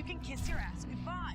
can kiss your ass goodbye.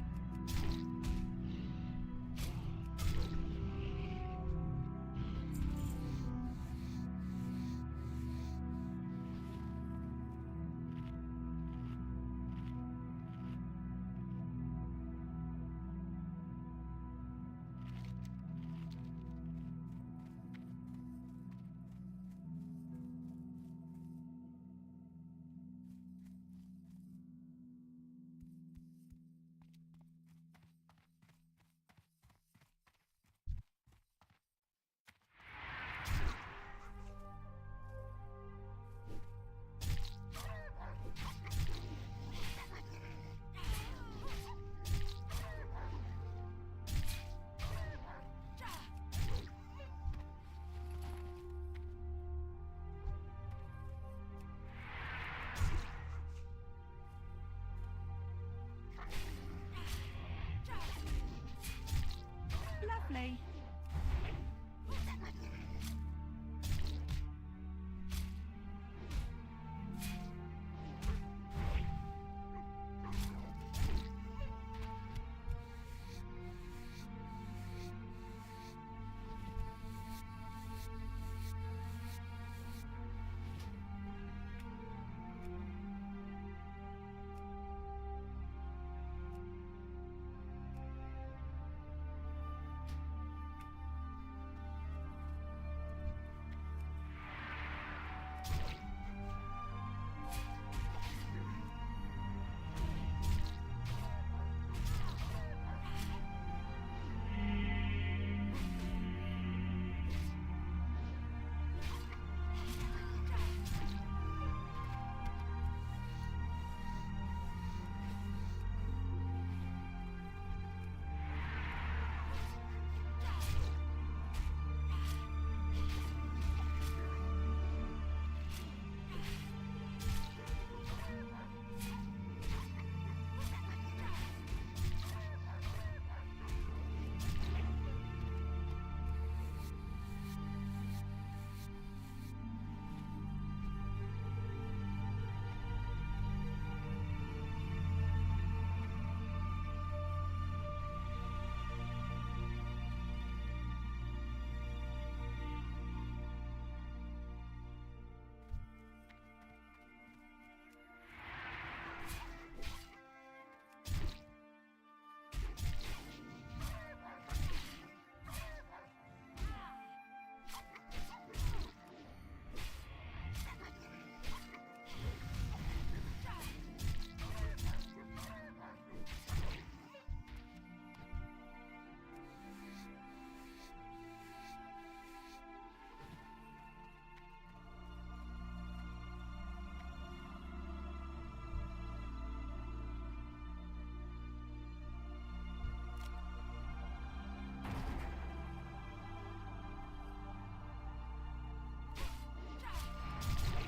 Lovely.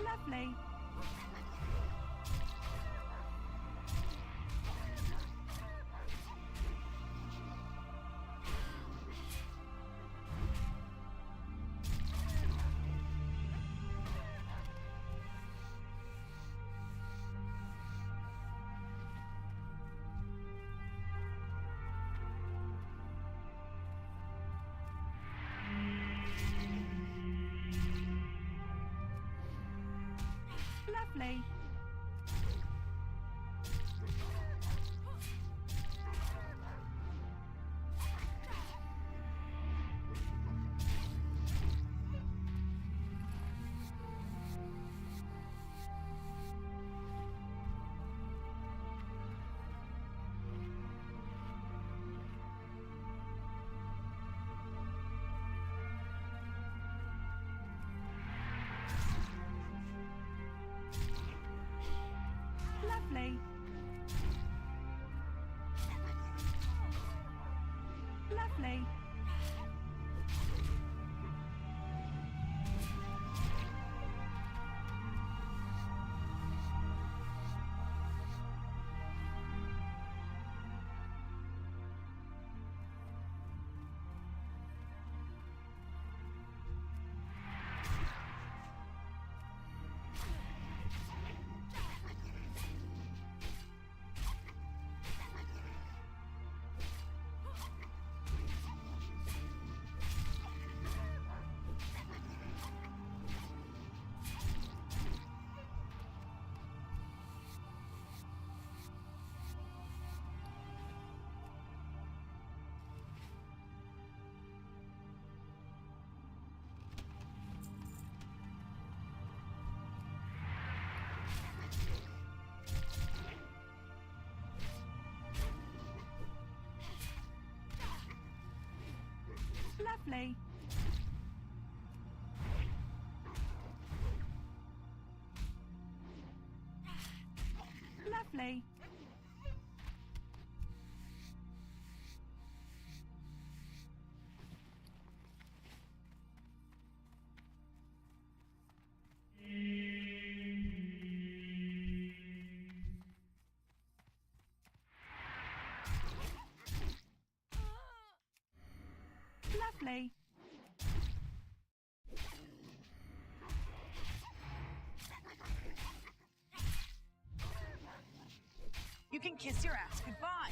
Lovely. Lovely. Lovely. Lovely. Lovely. Lovely. Lovely. You can kiss your ass goodbye.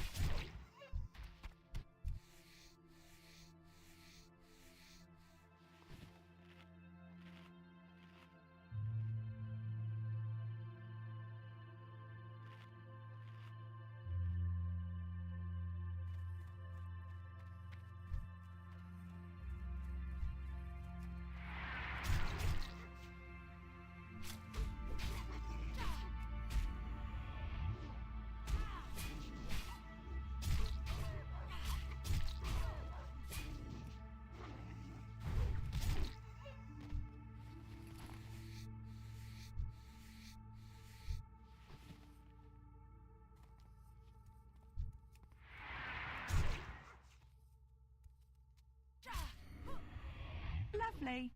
Lovely.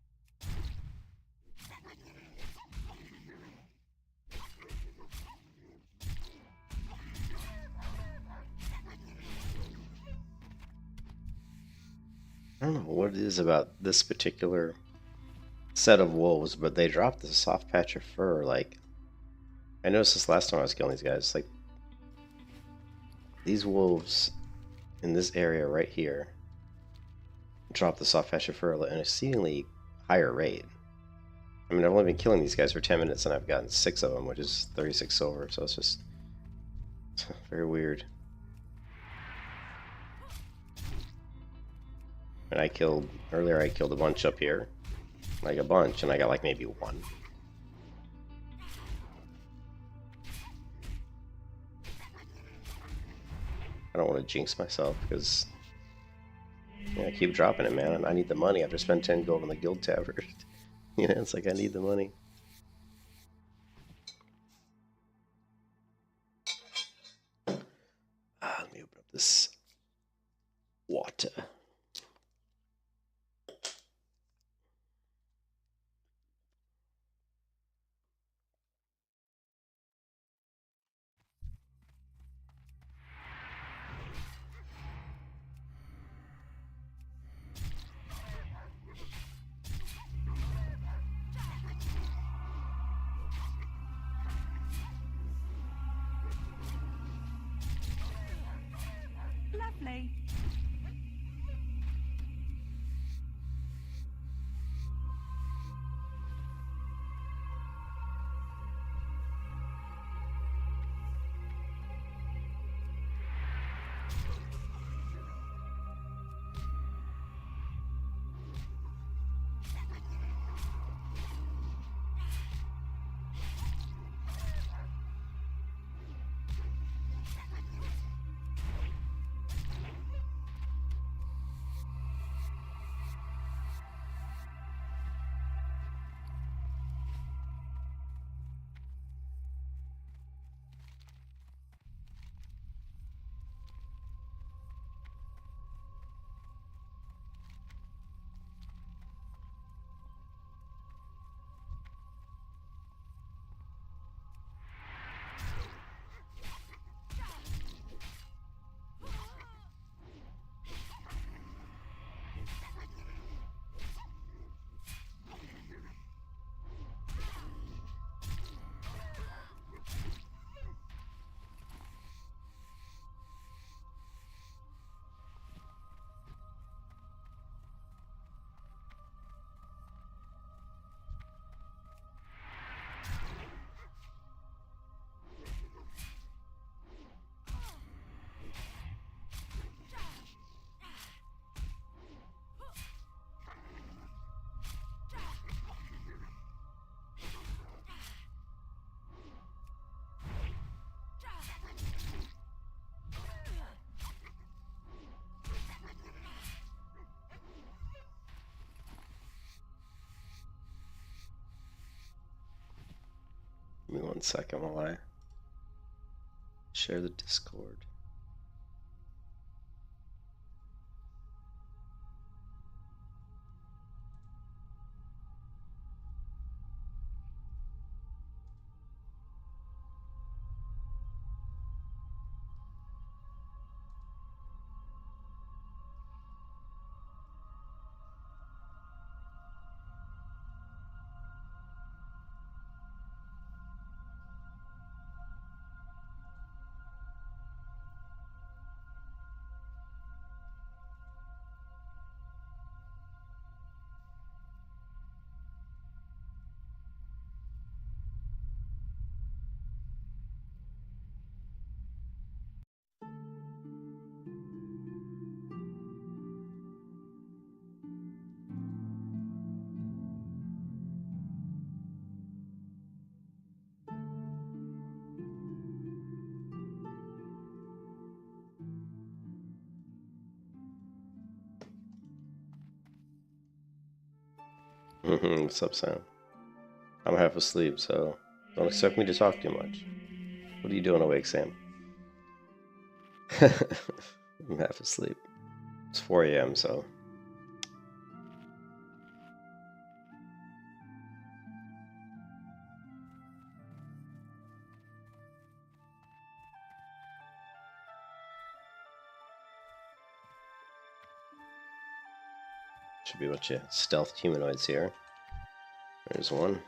I don't know what it is about this particular set of wolves, but they dropped this soft patch of fur. Like, I noticed this last time I was killing these guys. Like, these wolves in this area right here dropped the soft patch of fur at an exceedingly higher rate. I mean, I've only been killing these guys for 10 minutes and I've gotten 6 of them, which is 36 silver, so it's just very weird. And earlier I killed a bunch up here. Like a bunch, and I got like maybe 1. I don't want to jinx myself because I keep dropping it, man. And I need the money after spending 10 gold on the guild tavern. It's like I need the money. Let me open up this water. Lovely. 1 second while I share the Discord. What's up, Sam? I'm half asleep, so don't expect me to talk too much. What are you doing awake, Sam? I'm half asleep. It's 4 a.m., so... Should be a bunch of stealth humanoids here. There's one.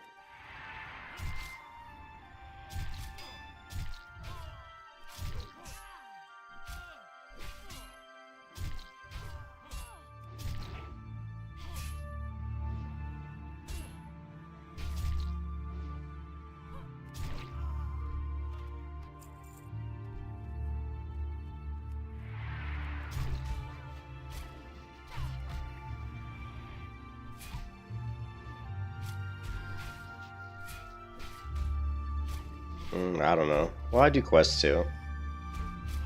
I don't know. Well, I do quests too.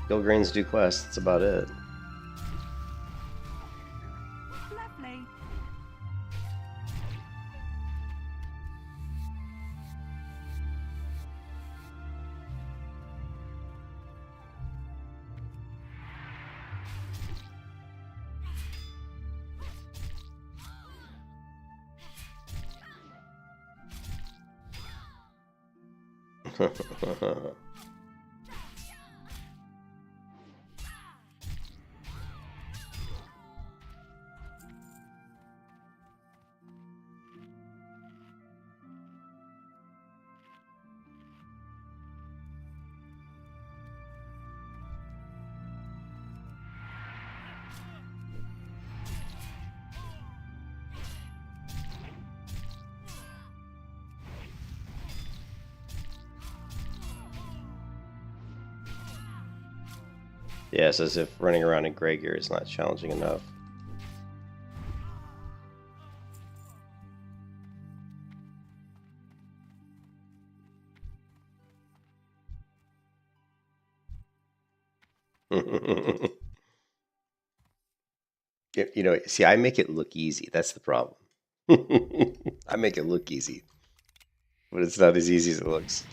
Gilgrains do quests, that's about it. Lovely. Yes, as if running around in Grey Gear is not challenging enough. You know, see, I make it look easy. That's the problem. I make it look easy, but it's not as easy as it looks.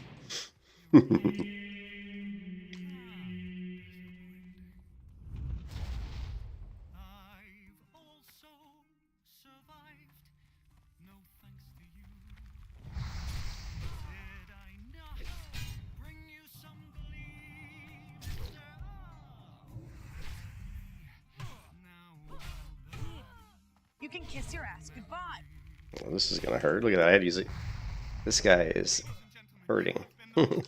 You can kiss your ass goodbye. Well, this is gonna hurt. Look at that. I had to use it. This guy is hurting. Actually,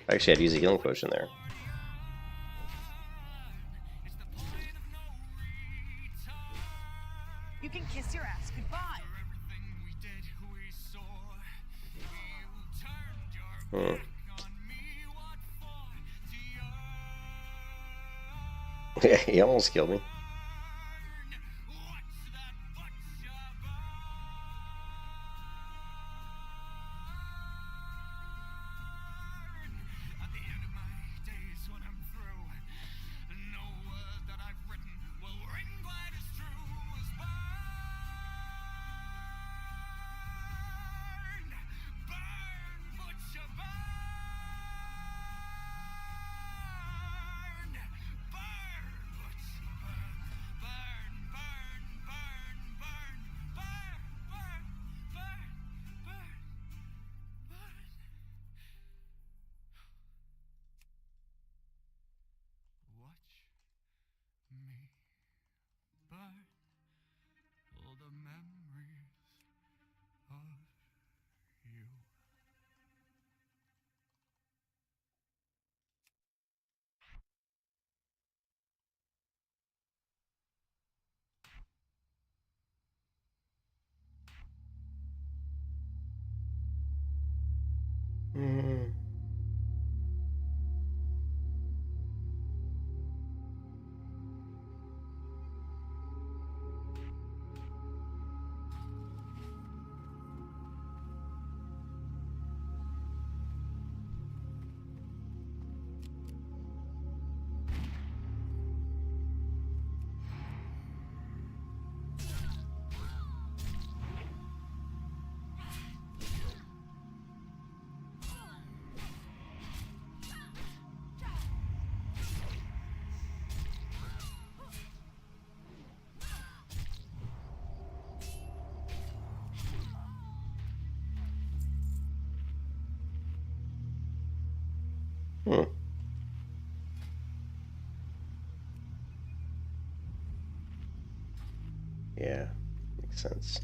I had to use a healing potion there. You can kiss your ass goodbye. He almost killed me. Hmm. Yeah, makes sense.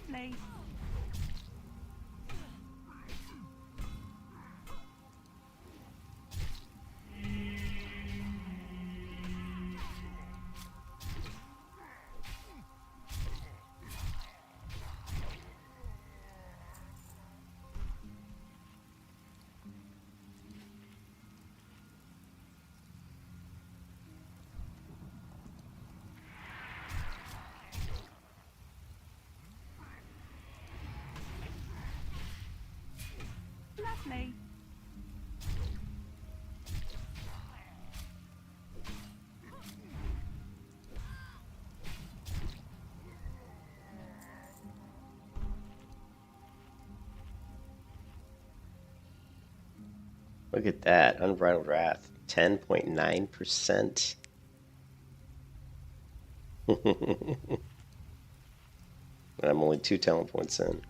Lovely. Lovely. Look at that. Unbridled Wrath. 10.9%. And I'm only 2 talent points in.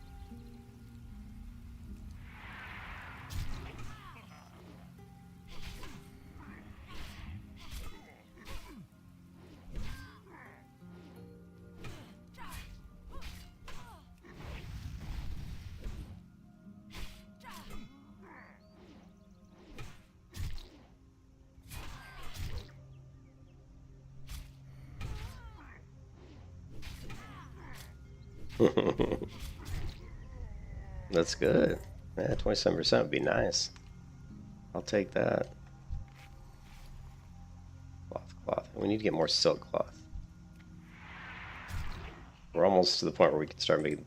That's good. Yeah, 27% would be nice. I'll take that. Cloth. We need to get more silk cloth. We're almost to the point where we can start making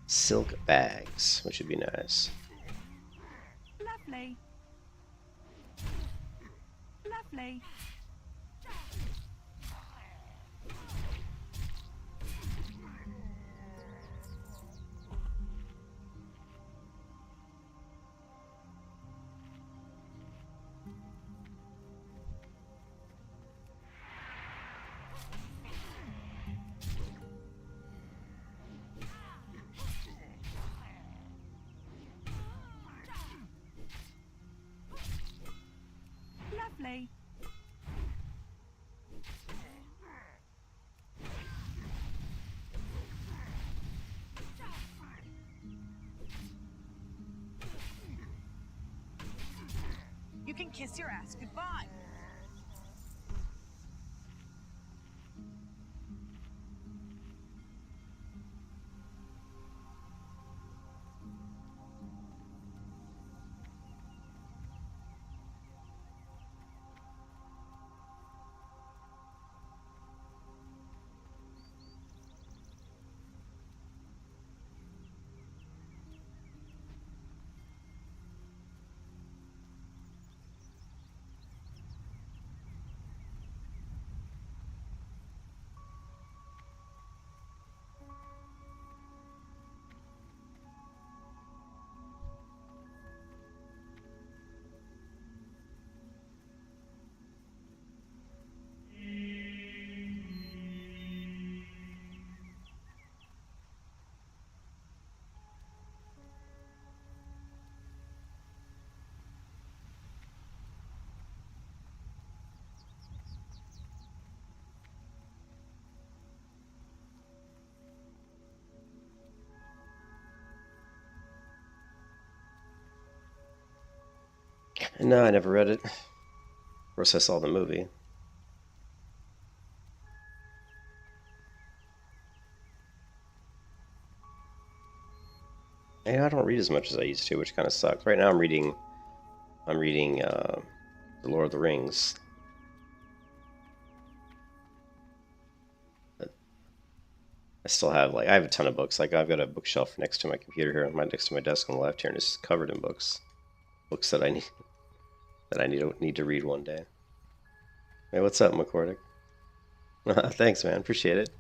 silk bags, which would be nice. Lovely. Lovely. Lovely. You can kiss your ass goodbye. No, I never read it. Of course, I saw the movie. Yeah, I don't read as much as I used to, which kind of sucks. Right now, I'm reading The Lord of the Rings. But I still have I have a ton of books. Like I've got a bookshelf next to my computer here, next to my desk on the left here, and it's covered in books that I need to read one day. Hey, what's up, McCordick? Thanks, man. Appreciate it.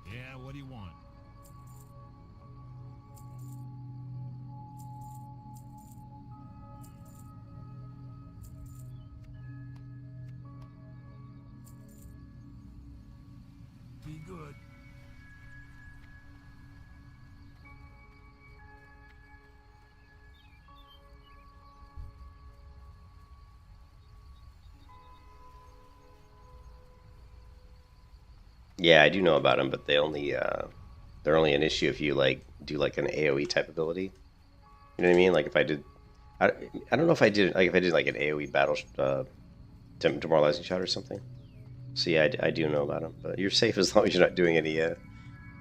Yeah, what do you want? Be good. Yeah, I do know about them, but they're only an issue if you do an AoE type ability. You know what I mean? Like if I did, I don't know if I did an AoE battle demoralizing shot or something. So yeah, I do know about them, but you're safe as long as you're not doing any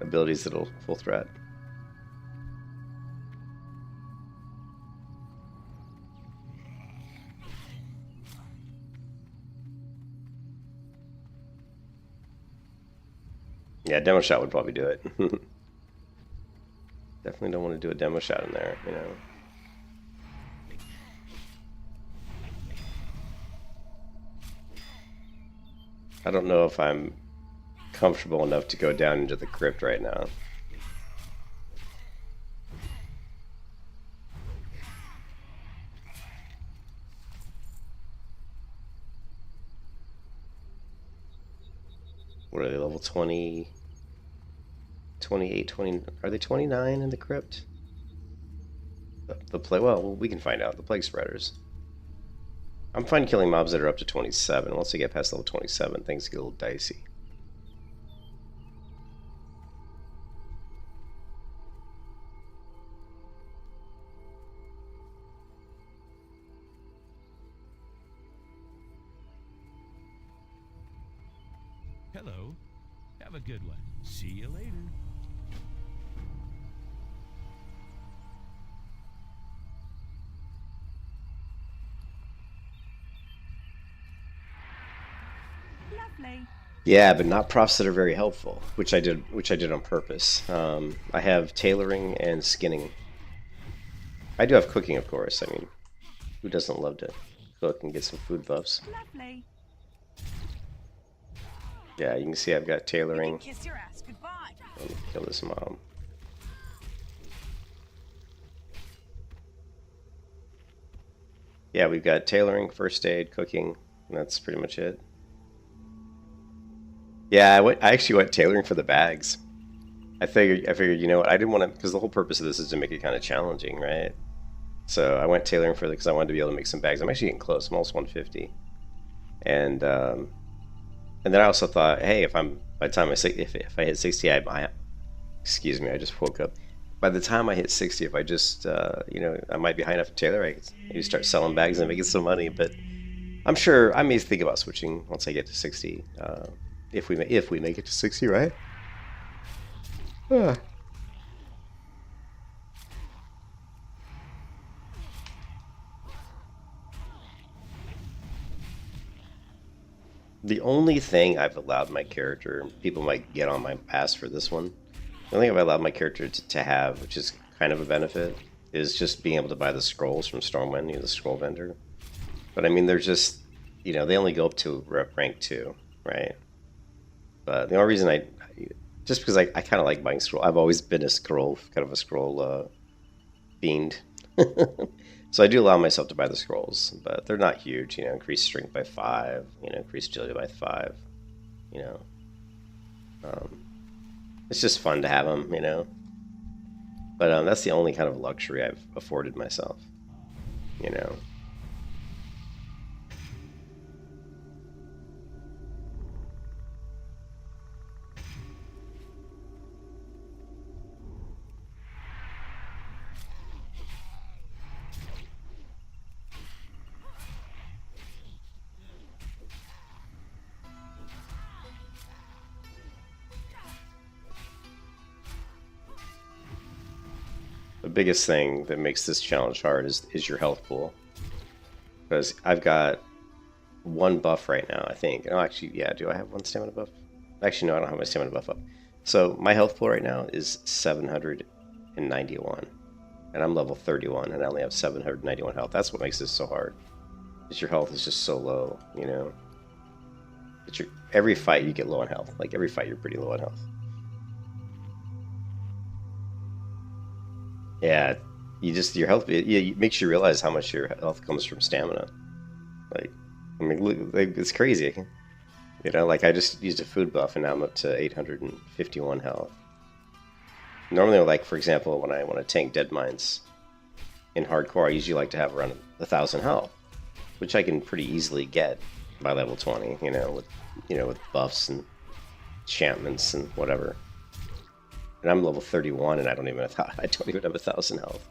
abilities that'll full threat. Yeah, demo shot would probably do it. Definitely don't want to do a demo shot in there, you know. I don't know if I'm comfortable enough to go down into the crypt right now. What are they, level 20, 28, 20, are they 29 in the crypt? The plague, well, we can find out. The plague spreaders. I'm fine killing mobs that are up to 27. Once they get past level 27, things get a little dicey. Hello. Have a good one. See you later. Lovely. Yeah, but not profs that are very helpful, which I did on purpose. I have tailoring and skinning. I do have cooking, of course. I mean, who doesn't love to cook and get some food buffs? Lovely. Yeah, you can see I've got You tailoring. can kiss your ass goodbye. Let me kill this mob. Yeah, we've got tailoring, first aid, cooking, and that's pretty much it. Yeah, I actually went tailoring for the bags. I figured, you know what, I didn't want to, because the whole purpose of this is to make it kind of challenging, right? So I went tailoring for because I wanted to be able to make some bags. I'm actually getting close. I'm almost 150. And then I also thought, hey, if I hit 60, excuse me, I just woke up. By the time I hit 60, if I just you know, I might be high enough to tailor, I could maybe start selling bags and making some money. But I'm sure I may think about switching once I get to 60. If we make it to 60, right? The only thing I've allowed my character, people might get on my ass for this one, the only thing I've allowed my character to have, which is kind of a benefit, is just being able to buy the scrolls from Stormwind, you know, the scroll vendor. But I mean, they're just, you know, they only go up to rank 2, right? But the only reason just because I kind of like buying scroll, I've always been a scroll, kind of a scroll fiend. So I do allow myself to buy the scrolls, but they're not huge, you know, increase strength by 5, you know, increase agility by 5, you know. It's just fun to have them, you know. But that's the only kind of luxury I've afforded myself, you know. The biggest thing that makes this challenge hard is your health pool. Because I've got 1 buff right now, I think. Oh, actually, yeah, do I have 1 stamina buff? Actually, no, I don't have my stamina buff up. So my health pool right now is 791. And I'm level 31, and I only have 791 health. That's what makes this so hard. Is your health is just so low, you know? Every fight you get low on health. Like, every fight you're pretty low on health. Yeah, your health, it makes you realize how much your health comes from stamina. Like, I mean, it's crazy. You know, like I just used a food buff and now I'm up to 851 health. Normally, like, for example, when I want to tank dead mines in hardcore, I usually like to have around 1,000 health, which I can pretty easily get by level 20, you know, with buffs and enchantments and whatever. And I'm level 31, and I don't even have 1,000 health.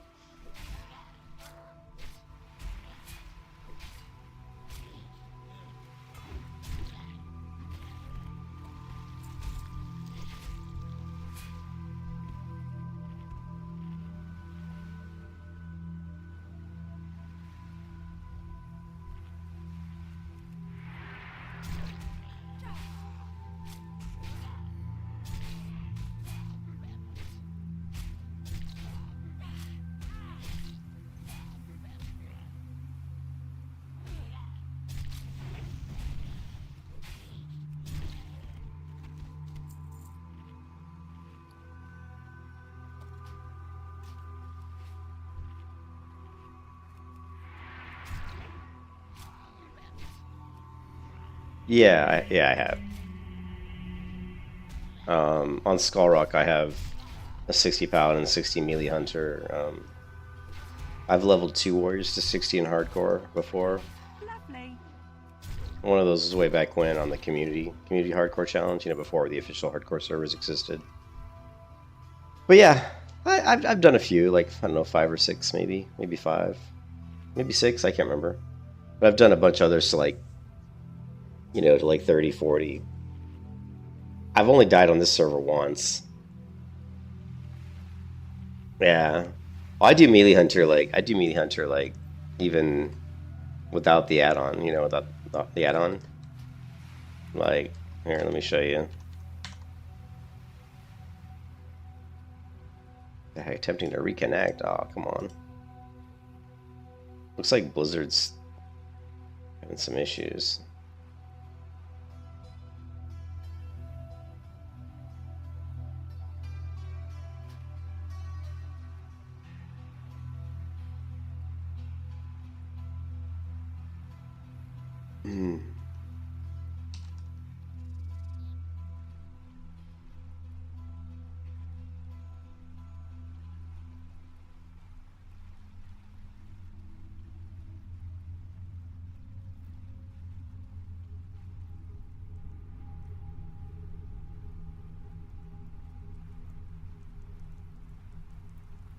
Yeah, yeah, I have. On Skullrock, I have a 60 paladin and 60 melee hunter. I've leveled 2 warriors to 60 in hardcore before. Lovely. One of those was way back when on the community hardcore challenge, you know, before the official hardcore servers existed. But yeah, I've done a few, like, I don't know, 5 or 6 maybe 5, maybe 6, I can't remember. But I've done a bunch of others to like, you know, to like 30, 40. I've only died on this server once. Yeah. Well, I do melee hunter like even without the add-on, you know, without the add-on. Like, here, let me show you. The heck, attempting to reconnect. Oh, come on. Looks like Blizzard's having some issues.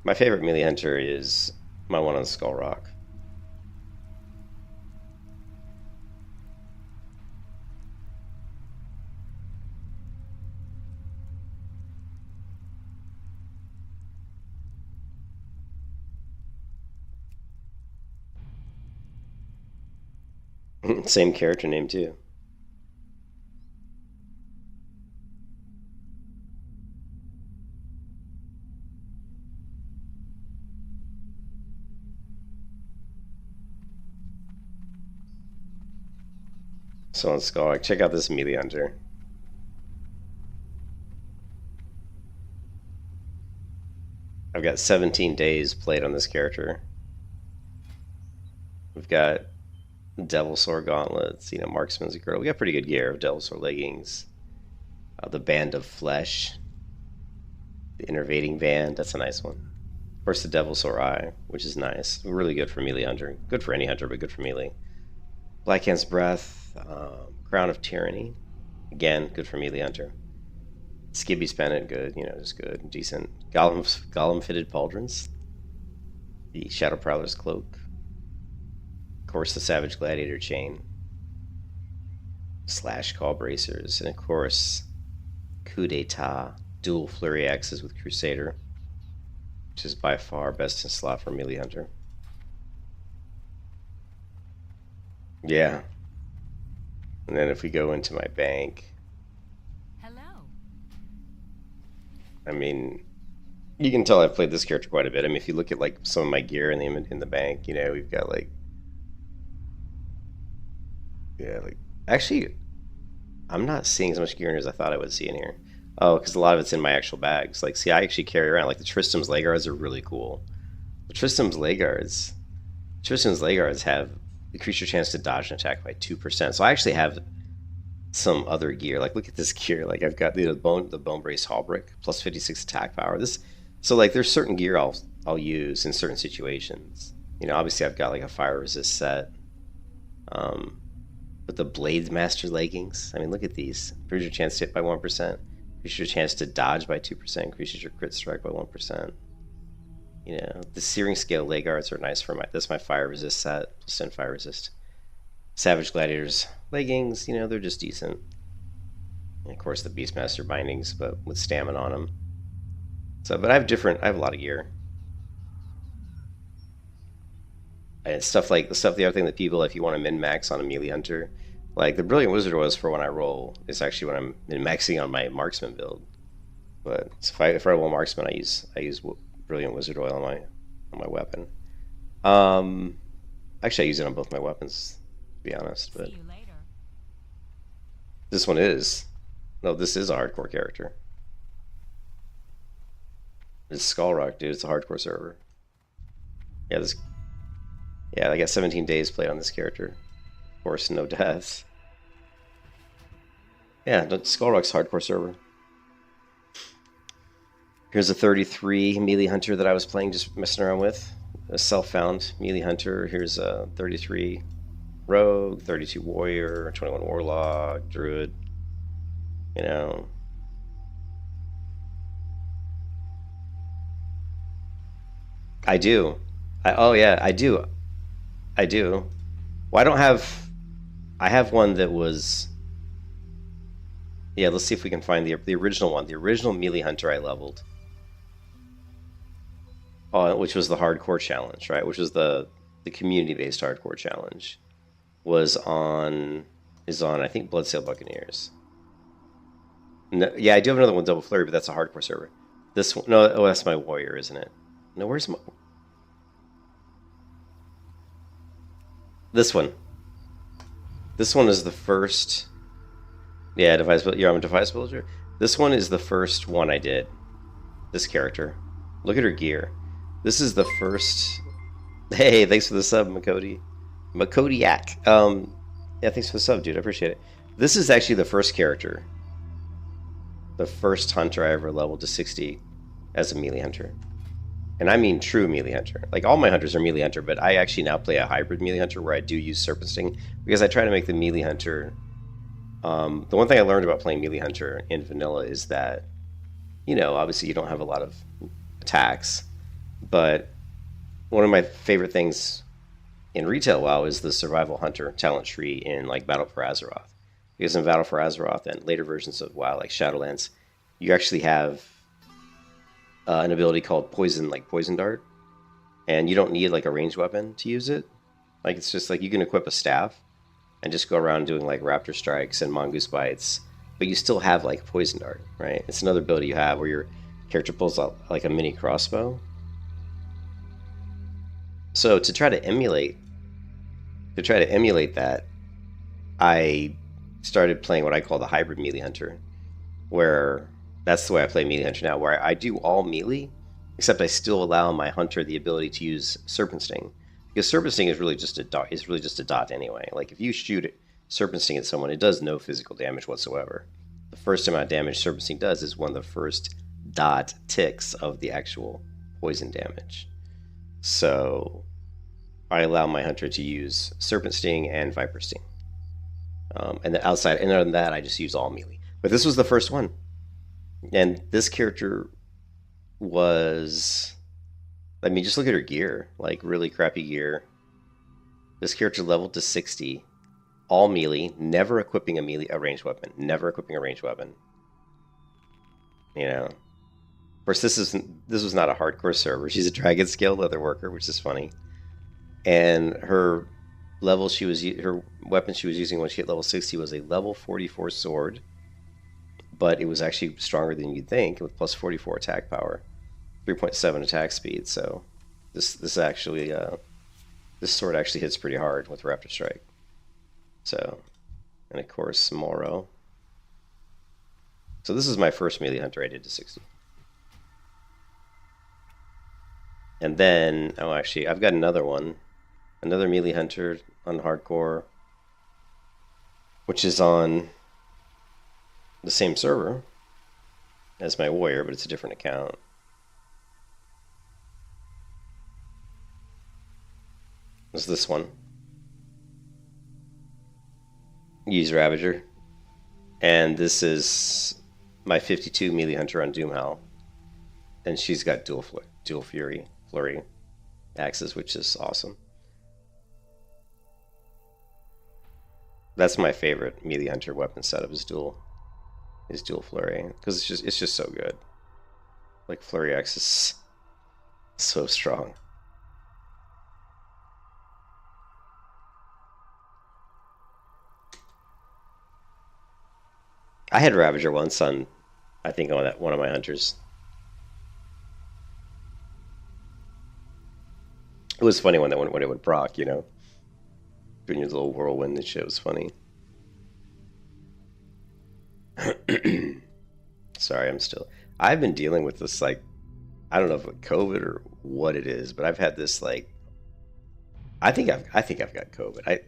My favorite melee hunter is my one on Skull Rock. Same character name too. So on Skull Rock, check out this melee hunter. I've got 17 days played on this character. We've got Devil Sword gauntlets, you know, Marksman's Girdle. We got pretty good gear of Devil Sword leggings. The Band of Flesh. The Innervating Band, that's a nice one. Of course, the Devil Sword Eye, which is nice. Really good for melee hunter. Good for any hunter, but good for melee. Blackhand's Breath, Crown of Tyranny. Again, good for melee hunter. Skibby's Pennant, good, you know, just good, decent. Golem Fitted Pauldrons. The Shadow Prowler's Cloak. Of course, the Savage Gladiator Chain. Slash Call Bracers. And of course, Coup d'etat. Dual Flurry Axes with Crusader. Which is by far best in slot for melee hunter. Yeah. And then if we go into my bank, I mean, you can tell I've played this character quite a bit. I mean, if you look at like some of my gear in the bank, you know, we've got like, yeah, like actually, I'm not seeing as much gear in as I thought I would see in here. Oh, because a lot of it's in my actual bags. Like, see, I actually carry around like the Tristram's Layguards are really cool. The Tristram's Layguards have the creature chance to dodge an attack by 2%. So I actually have some other gear. Like, look at this gear. Like, I've got the bone brace Hallbrick plus 56 attack power. So like there's certain gear I'll use in certain situations. You know, obviously I've got like a fire resist set. But the Blades Master leggings, I mean, look at these. Increases your chance to hit by 1%. Increases your chance to dodge by 2%. Increases your crit strike by 1%. You know, the Searing Scale leg guards are nice for that's my fire resist set, plus 10 fire resist. Savage Gladiators leggings, you know, they're just decent. And of course the Beastmaster bindings, but with stamina on them. So, but I have a lot of gear. And the other thing that people, if you want to min-max on a melee hunter, like the Brilliant Wizard Oils for when I roll, is actually when I'm min-maxing on my Marksman build. But if I roll Marksman, I use Brilliant Wizard Oil on my weapon. Actually, I use it on both my weapons, to be honest. But this one is. No, this is a hardcore character. It's Skullrock, dude. It's a hardcore server. Yeah, I got 17 days played on this character. Of course, no deaths. Yeah, Skullrock's hardcore server. Here's a 33 melee hunter that I was playing, just messing around with. A self-found melee hunter. Here's a 33 rogue, 32 warrior, 21 warlock, druid. You know. I do. Oh yeah, I do. I do. Well, I don't have. I have one that was. Yeah, let's see if we can find the original one. The original melee hunter I leveled. Which was the hardcore challenge, right? Which was the community-based hardcore challenge. Is on I think Bloodsail Buccaneers. No, yeah, I do have another one, Double Flurry, but that's a hardcore server. This one, no, oh, that's my warrior, isn't it? No, where's my... This one. This one is the first... Yeah, device builder. Yeah, I'm a device builder. This one is the first one I did. This character. Look at her gear. This is the first... Hey, thanks for the sub, Makodi. Makodiak. Yeah, thanks for the sub, dude. I appreciate it. This is actually the first character. The first hunter I ever leveled to 60 as a melee hunter. And I mean true melee hunter. Like, all my hunters are melee hunter, but I actually now play a hybrid melee hunter where I do use Serpent Sting, because I try to make the melee hunter... the one thing I learned about playing melee hunter in vanilla is that, you know, obviously you don't have a lot of attacks, but one of my favorite things in retail WoW is the survival hunter talent tree in like Battle for Azeroth. Because in Battle for Azeroth and later versions of WoW, like Shadowlands, you actually have an ability called Poison Dart, and you don't need like a ranged weapon to use it. Like, it's just like you can equip a staff and just go around doing like raptor strikes and mongoose bites, but you still have like Poison Dart, right? It's another ability you have where your character pulls out like a mini crossbow. So to try to emulate that, I started playing what I call the hybrid melee hunter, where that's the way I play melee hunter now, where I do all melee, except I still allow my hunter the ability to use Serpent Sting, because Serpent Sting is really just a dot. It's really just a dot anyway. Like, if you shoot Serpent Sting at someone, it does no physical damage whatsoever. The first amount of damage Serpent Sting does is one of the first dot ticks of the actual poison damage. So I allow my hunter to use Serpent Sting and Viper Sting. And then outside, and other than that, I just use all melee. But this was the first one. And this character was... I mean, just look at her gear. Like, really crappy gear. This character leveled to 60. All melee, never equipping a ranged weapon. Never equipping a ranged weapon. You know. Of course, this was not a hardcore server. She's a Dragon Scale leather worker, which is funny. And her weapon she was using when she hit level 60 was a level 44 sword, but it was actually stronger than you'd think, with plus 44 attack power, 3.7 attack speed. So this sword actually hits pretty hard with Raptor Strike. So, and of course Moro. So this is my first melee hunter I did to 60. And then, oh, actually, I've got another one. Another melee hunter on hardcore, which is on the same server as my warrior, but it's a different account. It's this one. Use Ravager. And this is my 52 melee hunter on DOOMHOWL. And she's got dual flurry axes, which is awesome. That's my favorite melee hunter weapon setup is dual flurry, because it's just so good. Like, flurry axe is so strong. I had Ravager once on, I think, on one of my hunters. It was funny when it would proc, you know. Doing your little whirlwind and shit was funny. Sorry, I've been dealing with this, like, I don't know if it's COVID or what it is, but I've had this, like, I think I've got COVID.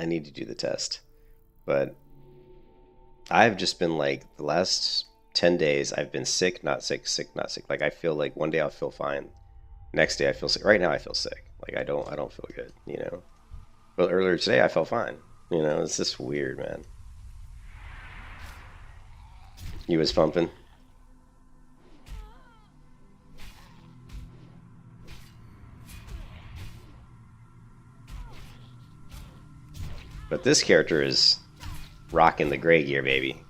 I need to do the test, but I've just been like, the last 10 days, I've been sick, not sick, sick, not sick. Like, I feel like one day I'll feel fine. Next day I feel sick. Right now I feel sick. Like, I don't feel good, you know? But earlier today I felt fine. You know, it's just weird, man. You was pumping? But this character is rocking the gray gear, baby.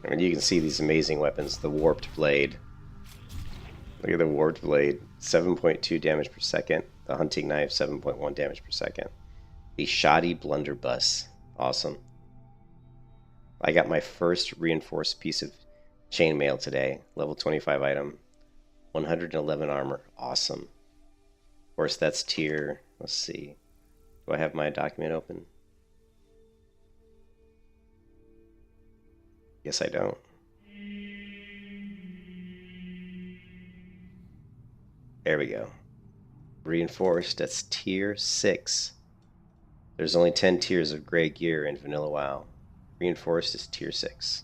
I mean, you can see these amazing weapons. The warped blade. Look at the warped blade. 7.2 damage per second. The hunting knife, 7.1 damage per second. The shoddy blunderbuss. Awesome. I got my first reinforced piece of chainmail today. Level 25 item. 111 armor. Awesome. Of course, that's tier. Let's see. Do I have my document open? Yes, I don't. There we go. Reinforced, that's tier 6. There's only 10 tiers of gray gear in Vanilla WoW. Reinforced is tier 6.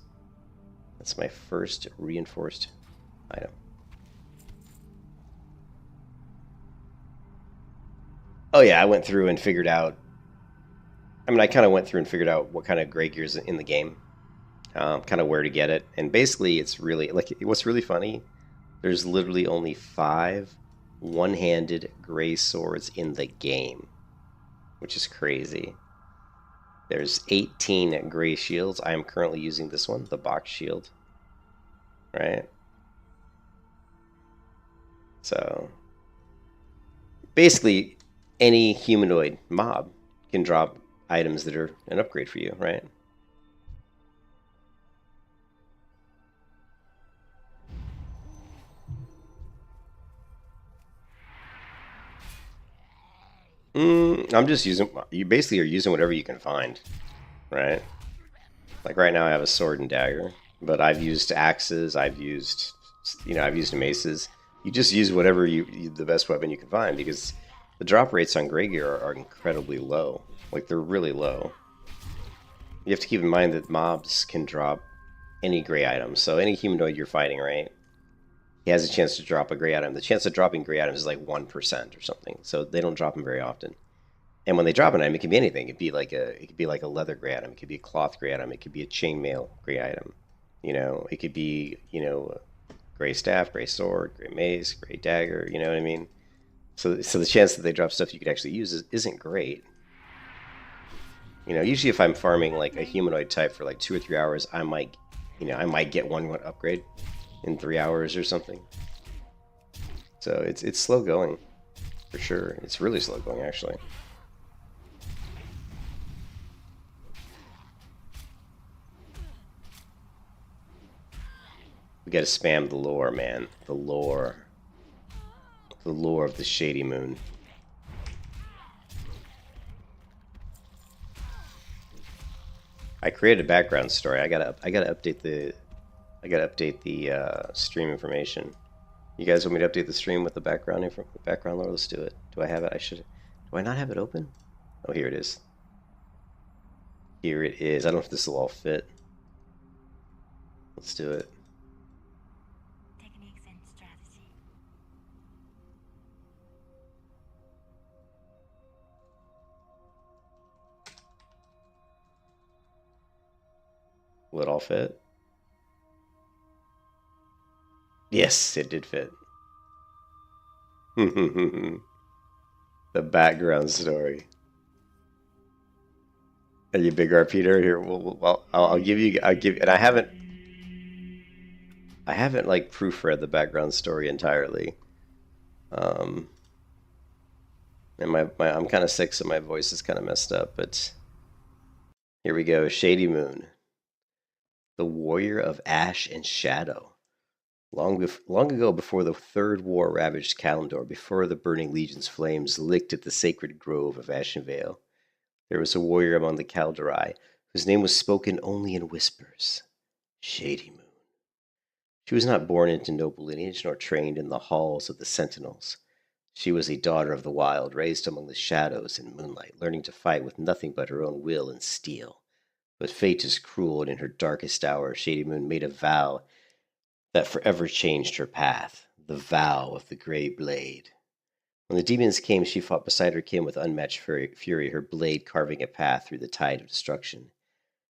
That's my first reinforced item. Oh yeah, I went through and figured out... I mean, I kind of went through and figured out what kind of gray gear is in the game. Kind of where to get it. And basically, it's really... like, what's really funny, there's literally only 5 one-handed gray swords in the game, which is crazy. There's 18 gray shields. I am currently using this one, the box shield. Right? So, basically, any humanoid mob can drop items that are an upgrade for you, right? I'm just using... you basically are using whatever you can find, right? Like right now I have a sword and dagger, but I've used axes, I've used maces. You just use whatever the best weapon you can find, because the drop rates on gray gear are incredibly low. Like, they're really low. You have to keep in mind that mobs can drop any gray item. So any humanoid you're fighting, right? He has a chance to drop a gray item. The chance of dropping gray items is like 1% or something. So they don't drop them very often. And when they drop an item, it can be anything. It could be like a leather gray item. It could be a cloth gray item. It could be a chainmail gray item. You know, it could be, you know, gray staff, gray sword, gray mace, gray dagger. You know what I mean? So the chance that they drop stuff you could actually use isn't great. You know, usually if I'm farming like a humanoid type for like 2 or 3 hours, I might get one upgrade in 3 hours or something. So it's slow going, for sure. It's really slow going, actually. We gotta spam the lore, man. The lore. The lore of the Shadymoon. I created a background story. I gotta update the stream information. You guys want me to update the stream with the background lore? Let's do it. Do I have it? Do I not have it open? Oh, here it is. Here it is. I don't know if this will all fit. Let's do it. Techniques and strategy. Will it all fit? Yes, it did fit. The background story. Are you a big RP'er here? Well, I'll give you. And I haven't like proofread the background story entirely. And I'm kind of sick, so my voice is kind of messed up. But here we go. Shadymoon, the warrior of ash and shadow. Long ago, before the Third War ravaged Kalimdor, before the burning legion's flames licked at the sacred grove of Ashenvale, there was a warrior among the kaldorei whose name was spoken only in whispers: Shadymoon. She was not born into noble lineage, nor trained in the halls of the Sentinels. She was a daughter of the wild, raised among the shadows and moonlight, learning to fight with nothing but her own will and steel. But fate is cruel, and in her darkest hour, Shadymoon made a vow that forever changed her path. The vow of the Grey Blade. When the demons came, she fought beside her kin with unmatched fury, her blade carving a path through the tide of destruction.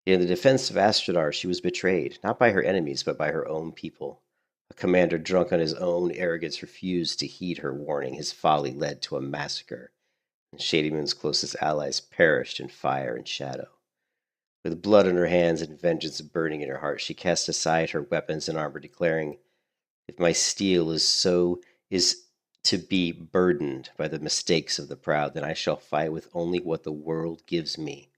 Yet in the defense of Astranaar, she was betrayed, not by her enemies, but by her own people. A commander drunk on his own arrogance refused to heed her warning. His folly led to a massacre, and Shadymoon's closest allies perished in fire and shadow. With blood on her hands and vengeance burning in her heart, she cast aside her weapons and armor, declaring, "If my steel is to be burdened by the mistakes of the proud, then I shall fight with only what the world gives me,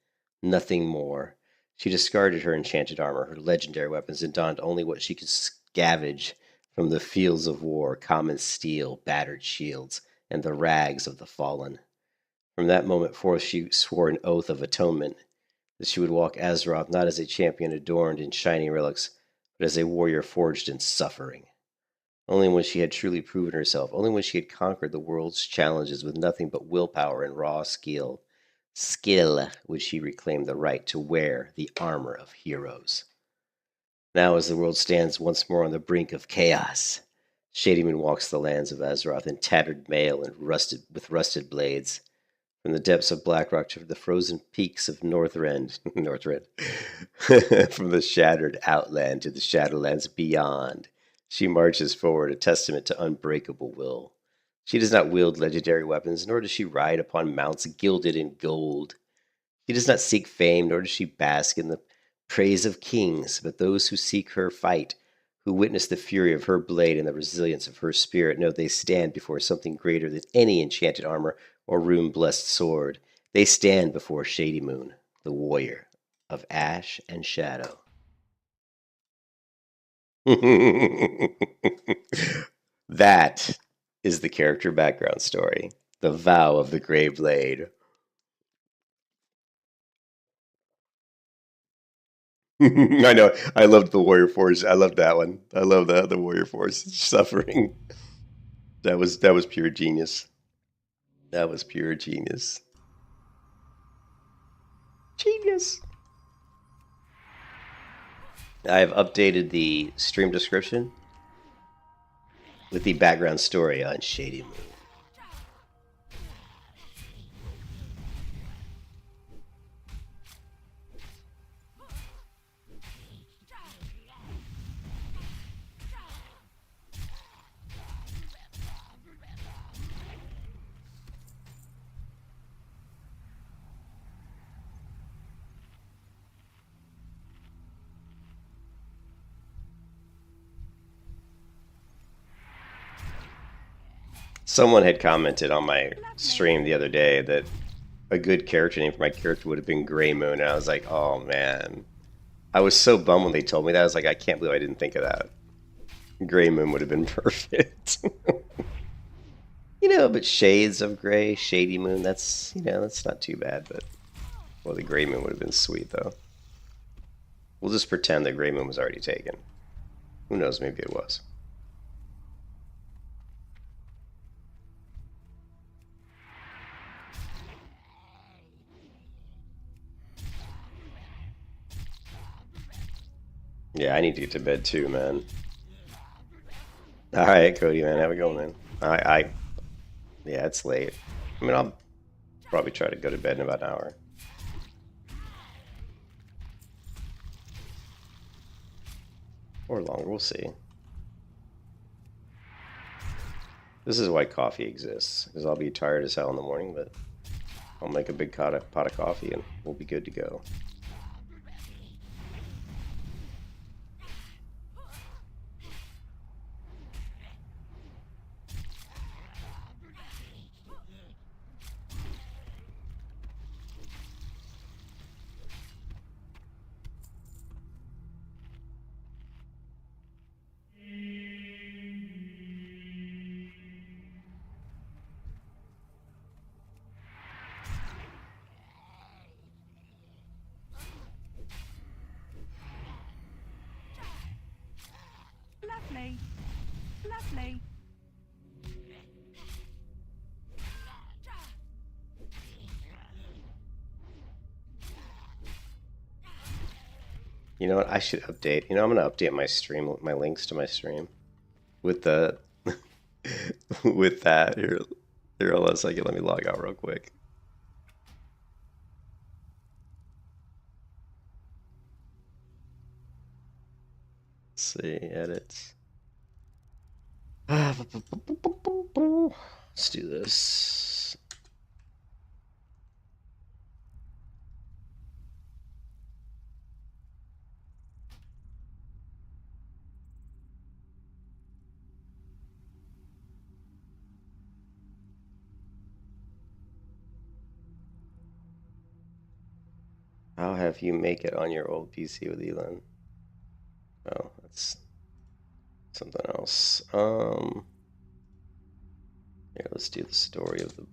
nothing more." She discarded her enchanted armor, her legendary weapons, and donned only what she could scavenge from the fields of war: common steel, battered shields, and the rags of the fallen. From that moment forth, she swore an oath of atonement, that she would walk Azeroth not as a champion adorned in shining relics, but as a warrior forged in suffering. Only when she had truly proven herself, only when she had conquered the world's challenges with nothing but willpower and raw skill, would she reclaim the right to wear the armor of heroes. Now, as the world stands once more on the brink of chaos, Shadymoon walks the lands of Azeroth in tattered mail and rusted blades. From the depths of Blackrock to the frozen peaks of Northrend, from the shattered Outland to the Shadowlands beyond, she marches forward, a testament to unbreakable will. She does not wield legendary weapons, nor does she ride upon mounts gilded in gold. She does not seek fame, nor does she bask in the praise of kings, but those who seek her fight, who witness the fury of her blade and the resilience of her spirit, know they stand before something greater than any enchanted armor or rune-blessed sword. They stand before Shadymoon, the warrior of ash and shadow. That is the character background story. The vow of the Grey Blade. I know. I loved the Warrior Force. I loved that one. I love that, the Warrior Force suffering. That was pure genius. That was pure genius. Genius. I have updated the stream description with the background story on Shadymoon. Someone had commented on my stream the other day that a good character name for my character would have been Grey Moon, and I was like, oh man. I was so bummed when they told me that. I was like, I can't believe I didn't think of that. Grey Moon would have been perfect. But shades of gray, Shady Moon, that's not too bad, but well, the Grey Moon would have been sweet though. We'll just pretend that Grey Moon was already taken. Who knows, maybe it was. Yeah, I need to get to bed too, man. Alright, Cody, man, have a good one, man. Yeah, it's late. I mean, I'll probably try to go to bed in about an hour. Or longer, we'll see. This is why coffee exists, because I'll be tired as hell in the morning, but I'll make a big pot of coffee and we'll be good to go. You know what? I should update. You know, I'm gonna update my stream, my links to my stream, with the with that. Here, hold on a second. Let me log out real quick. Let's see, edits. Let's do this. How have you make it on your old PC with Elon? Oh, that's something else. Yeah, let's do the story of the.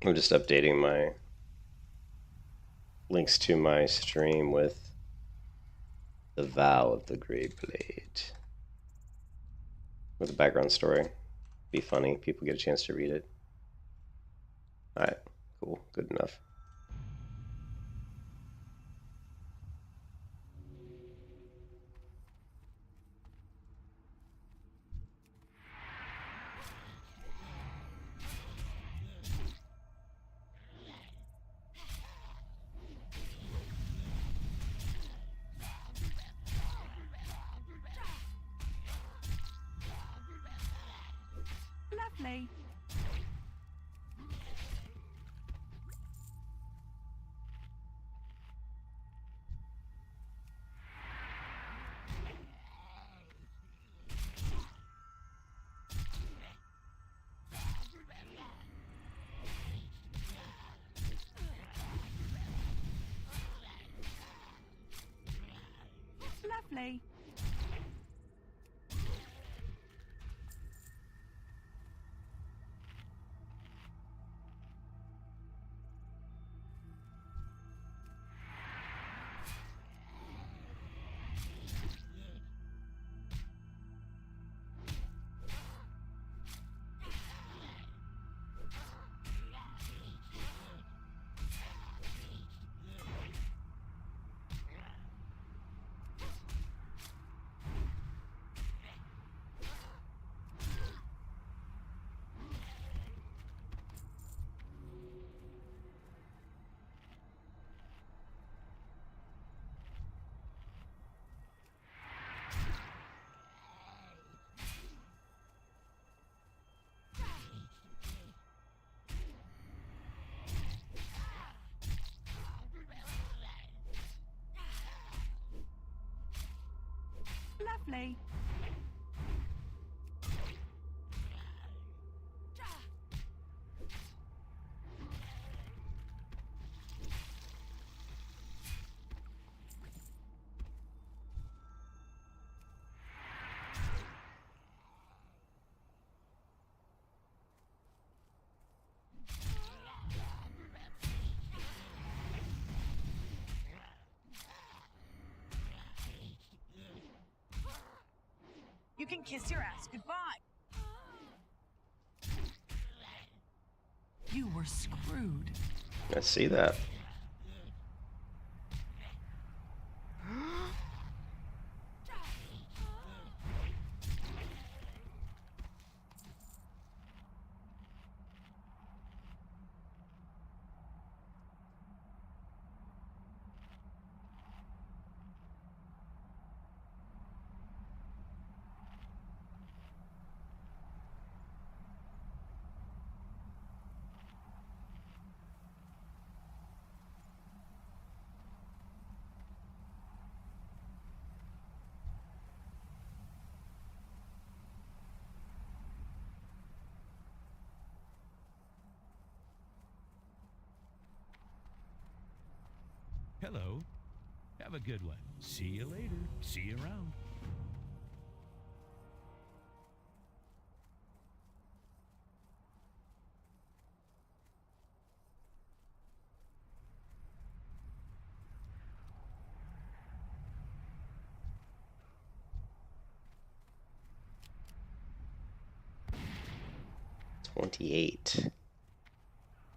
I'm just updating my links to my stream with the vow of the Great Blade. With a background story. Be funny. People get a chance to read it. Alright, cool. Good enough. Lovely. Lovely. Lovely. You can kiss your ass goodbye. You were screwed. I see that. Hello. Have a good one. See you later. See you around.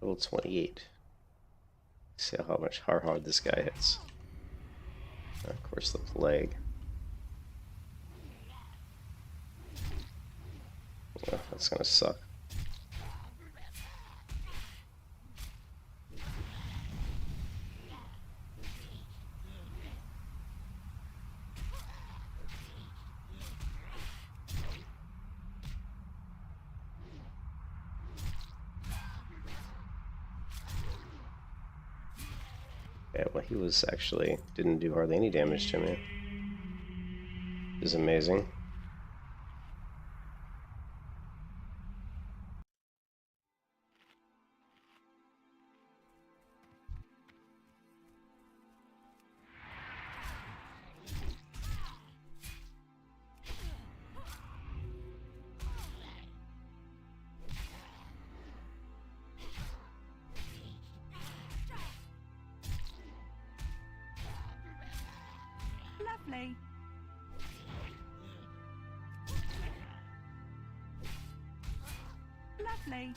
Level 28. See how hard this guy hits. Of course, the plague. Oh, that's gonna suck. Yeah, well, he was actually didn't do hardly any damage to me. Which is amazing. Lovely. Lovely.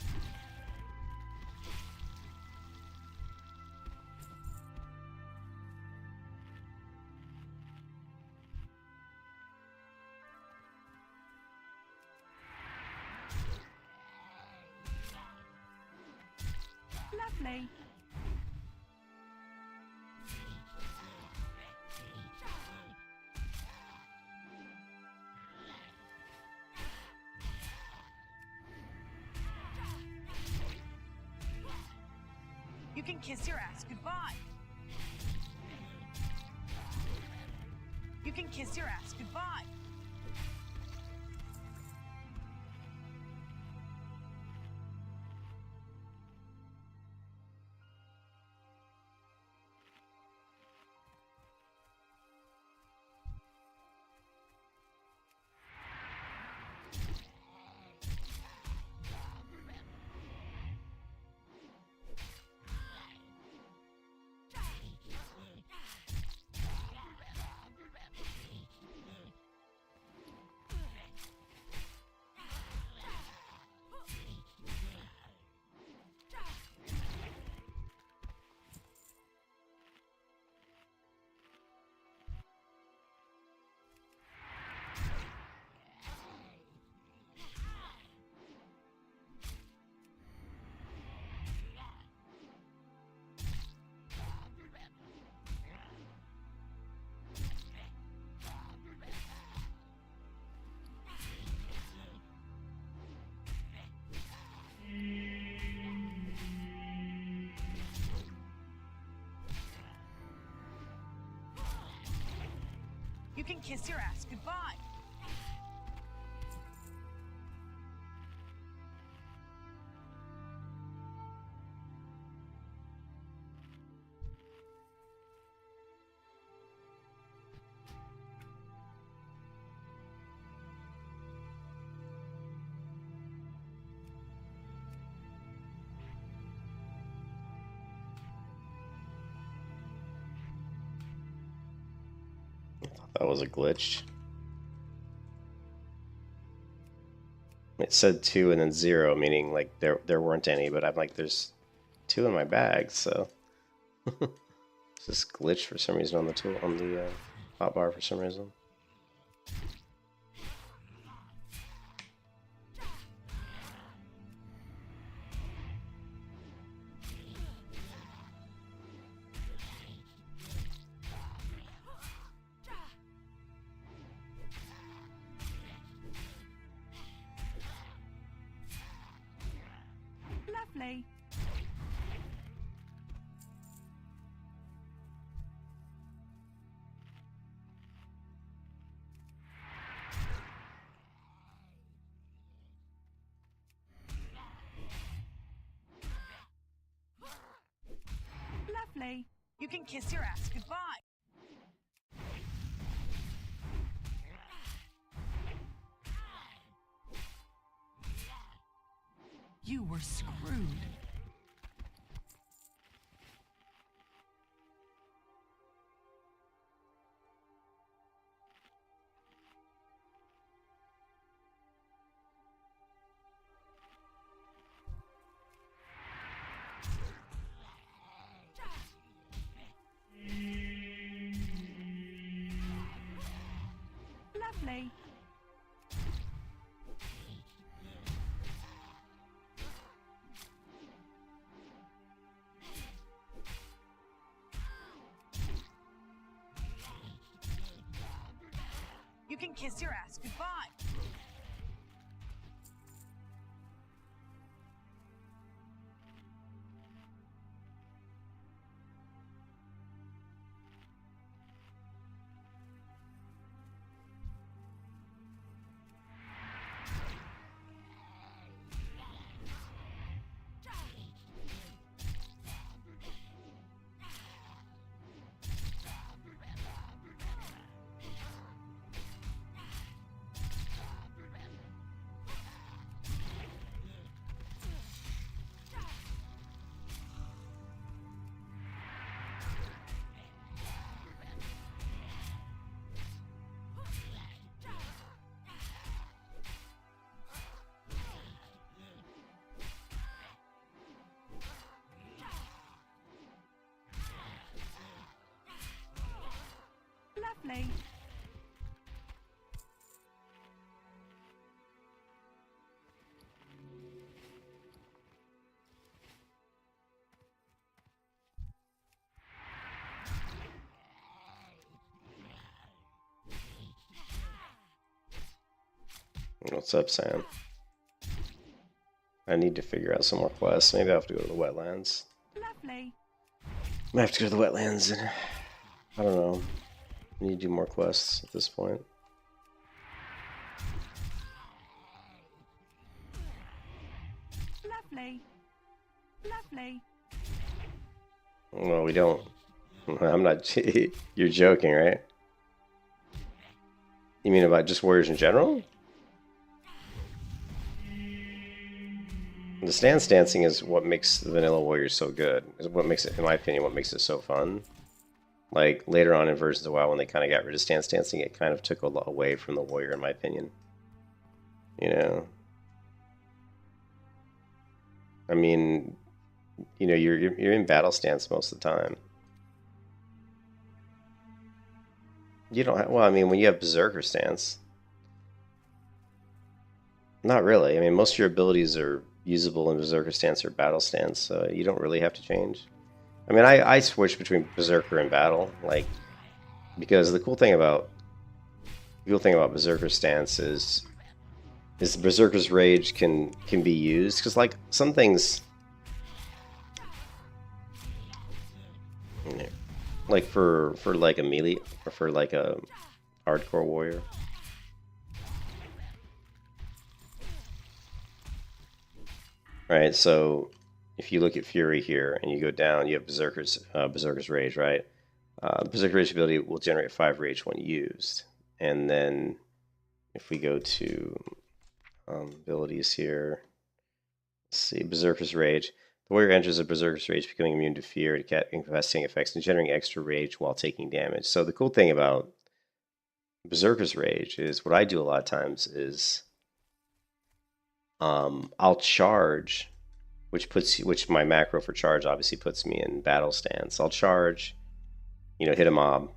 Lovely. You can kiss your ass goodbye. You can kiss your ass goodbye. You can kiss your ass goodbye. That was a glitch. It said 2 and then 0, meaning like there weren't any, but I'm like, there's 2 in my bag, so it's just glitched for some reason on the hotbar for some reason. Lovely. Lovely. You You can kiss your ass goodbye. You were screwed. Lovely. You can kiss your ass goodbye. Lovely. What's up, Sam? I need to figure out some more quests. Maybe I'll have to go to the wetlands. Lovely. Might have to go to the wetlands and I don't know. I need to do more quests at this point. Lovely. Lovely. Well, we don't. I'm not. You're joking, right? You mean about just warriors in general? The stance dancing is what makes the vanilla warriors so good. Is what makes it, in my opinion, what makes it so fun. Like later on in versions of WoW, when they kind of got rid of stance dancing, it kind of took a lot away from the warrior, in my opinion. You know, I mean, you know, you're in battle stance most of the time. You don't have, well, I mean, when you have berserker stance, not really. I mean, most of your abilities are usable in berserker stance or battle stance, so you don't really have to change. I mean, I switch between berserker and battle, like, because the cool thing about berserker stance is the berserker's rage can be used, because like some things, you know, like for like a melee or for like a hardcore warrior. Right, so if you look at Fury here and you go down, you have Berserker's Rage, right? Berserker's Rage ability will generate 5 rage when used. And then if we go to abilities here, let's see, Berserker's Rage. The warrior enters a Berserker's Rage, becoming immune to fear, incapacitating effects, and generating extra rage while taking damage. So the cool thing about Berserker's Rage is what I do a lot of times is I'll charge, which my macro for charge obviously puts me in battle stance. I'll charge, you know, hit a mob,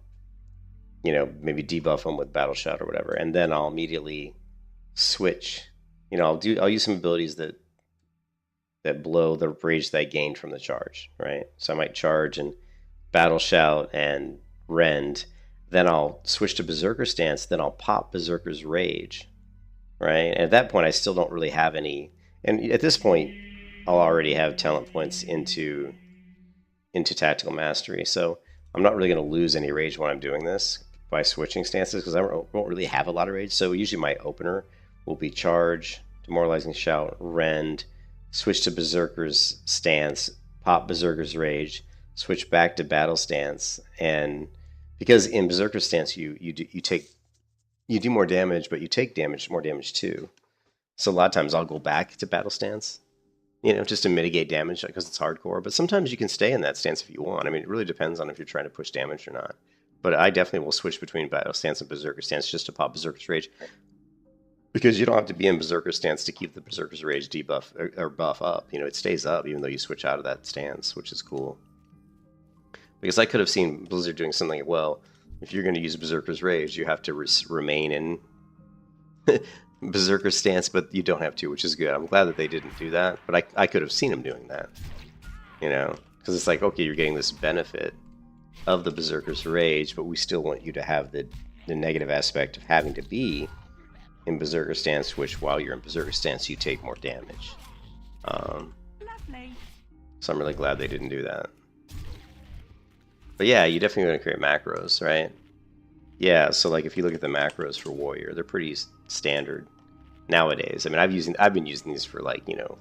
you know, maybe debuff them with battle shout or whatever, and then I'll immediately switch. You know, I'll use some abilities that blow the rage that I gained from the charge, right? So I might charge and battle shout and rend, then I'll switch to berserker stance, then I'll pop berserker's rage. Right? And at that point, I still don't really have any. And at this point, I'll already have talent points into tactical mastery. So I'm not really going to lose any rage when I'm doing this by switching stances, because I won't really have a lot of rage. So usually my opener will be charge, demoralizing shout, rend, switch to berserker's stance, pop berserker's rage, switch back to battle stance, and because in berserker stance you do more damage, but you take more damage too. So a lot of times I'll go back to battle stance, you know, just to mitigate damage because it's hardcore. But sometimes you can stay in that stance if you want. I mean, it really depends on if you're trying to push damage or not. But I definitely will switch between battle stance and berserker stance just to pop berserker's rage, because you don't have to be in berserker stance to keep the berserker's rage debuff or buff up. You know, it stays up even though you switch out of that stance, which is cool. Because I could have seen Blizzard doing something like, well, if you're going to use berserker's rage, you have to remain in berserker stance, but you don't have to, which is good. I'm glad that they didn't do that, but I could have seen them doing that, you know, because it's like, okay, you're getting this benefit of the berserker's rage, but we still want you to have the negative aspect of having to be in berserker stance, which while you're in berserker stance you take more damage. Lovely. So I'm really glad they didn't do that. But yeah, you definitely want to create macros, right? Yeah, so like if you look at the macros for warrior, they're pretty standard nowadays. I mean, I've been using these for like, you know,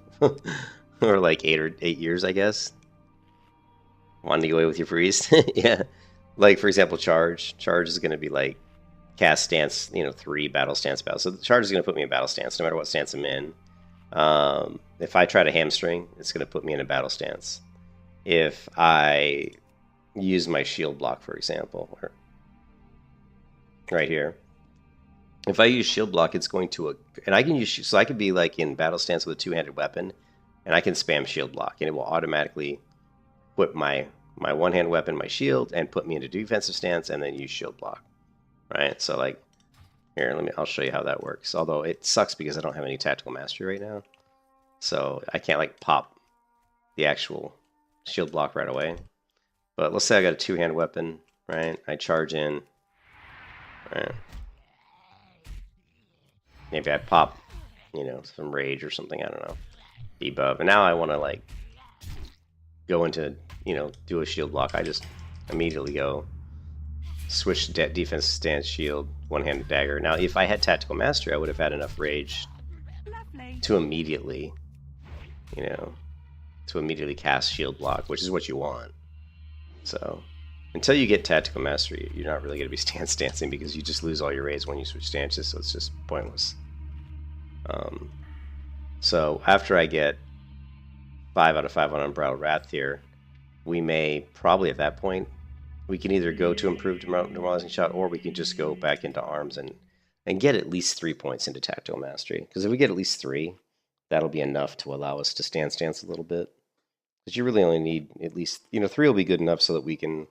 for like 8 years, I guess. Wanting to get away with your priest. Yeah. Like for example, charge is going to be like cast stance, you know, 3 battle stance battle. So the charge is going to put me in battle stance no matter what stance I'm in. If I try to hamstring, it's going to put me in a battle stance. If I use my shield block, for example, or right here, if I use shield block, it's going to, and I can use, so I could be like in battle stance with a 2-handed weapon, and I can spam shield block, and it will automatically put my one-hand weapon, my shield, and put me into defensive stance, and then use shield block, right? So like, here, I'll show you how that works. Although it sucks because I don't have any tactical mastery right now, so I can't like pop the actual shield block right away. But let's say I got a 2-hand weapon, right? I charge in, right? Maybe I pop, you know, some rage or something, I don't know, debuff. And now I want to like go into, you know, do a shield block. I just immediately go switch defense stance shield, one-handed dagger. Now if I had tactical mastery, I would have had enough rage to immediately, you know, cast shield block, which is what you want. So until you get tactical mastery, you're not really going to be stance dancing because you just lose all your rage when you switch stances, so it's just pointless. So after I get 5 out of 5 on Unbridled Wrath here, we may probably at that point, we can either go to improved demoralizing shot, or we can just go back into arms and get at least 3 points into tactical mastery. Because if we get at least 3, that'll be enough to allow us to stance a little bit. Because you really only need at least, you know, 3 will be good enough so that we can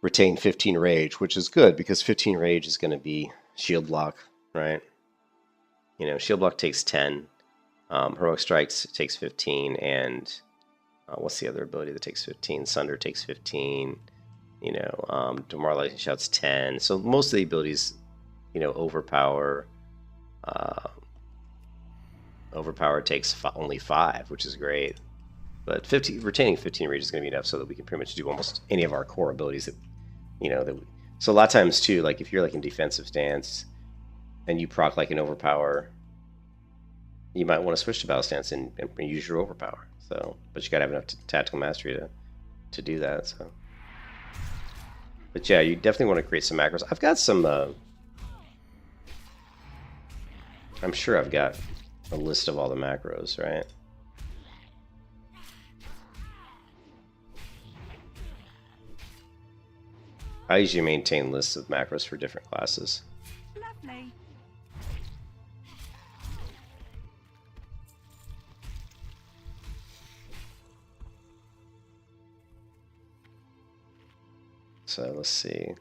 retain 15 rage, which is good because 15 rage is going to be shield block, right? You know, shield block takes 10, heroic strikes takes 15, and what's the other ability that takes 15? Sunder takes 15. You know, demoralizing shots 10. So most of the abilities, you know, overpower takes only 5, which is great. But retaining 15 rage is going to be enough so that we can pretty much do almost any of our core abilities that, you know, so a lot of times too, like if you're like in defensive stance and you proc like an overpower, you might want to switch to battle stance and use your overpower. So, but you got to have enough tactical mastery to do that. So, but yeah, you definitely want to create some macros. I've got some. I'm sure I've got a list of all the macros, right? I usually maintain lists of macros for different classes. Lovely. So let's see.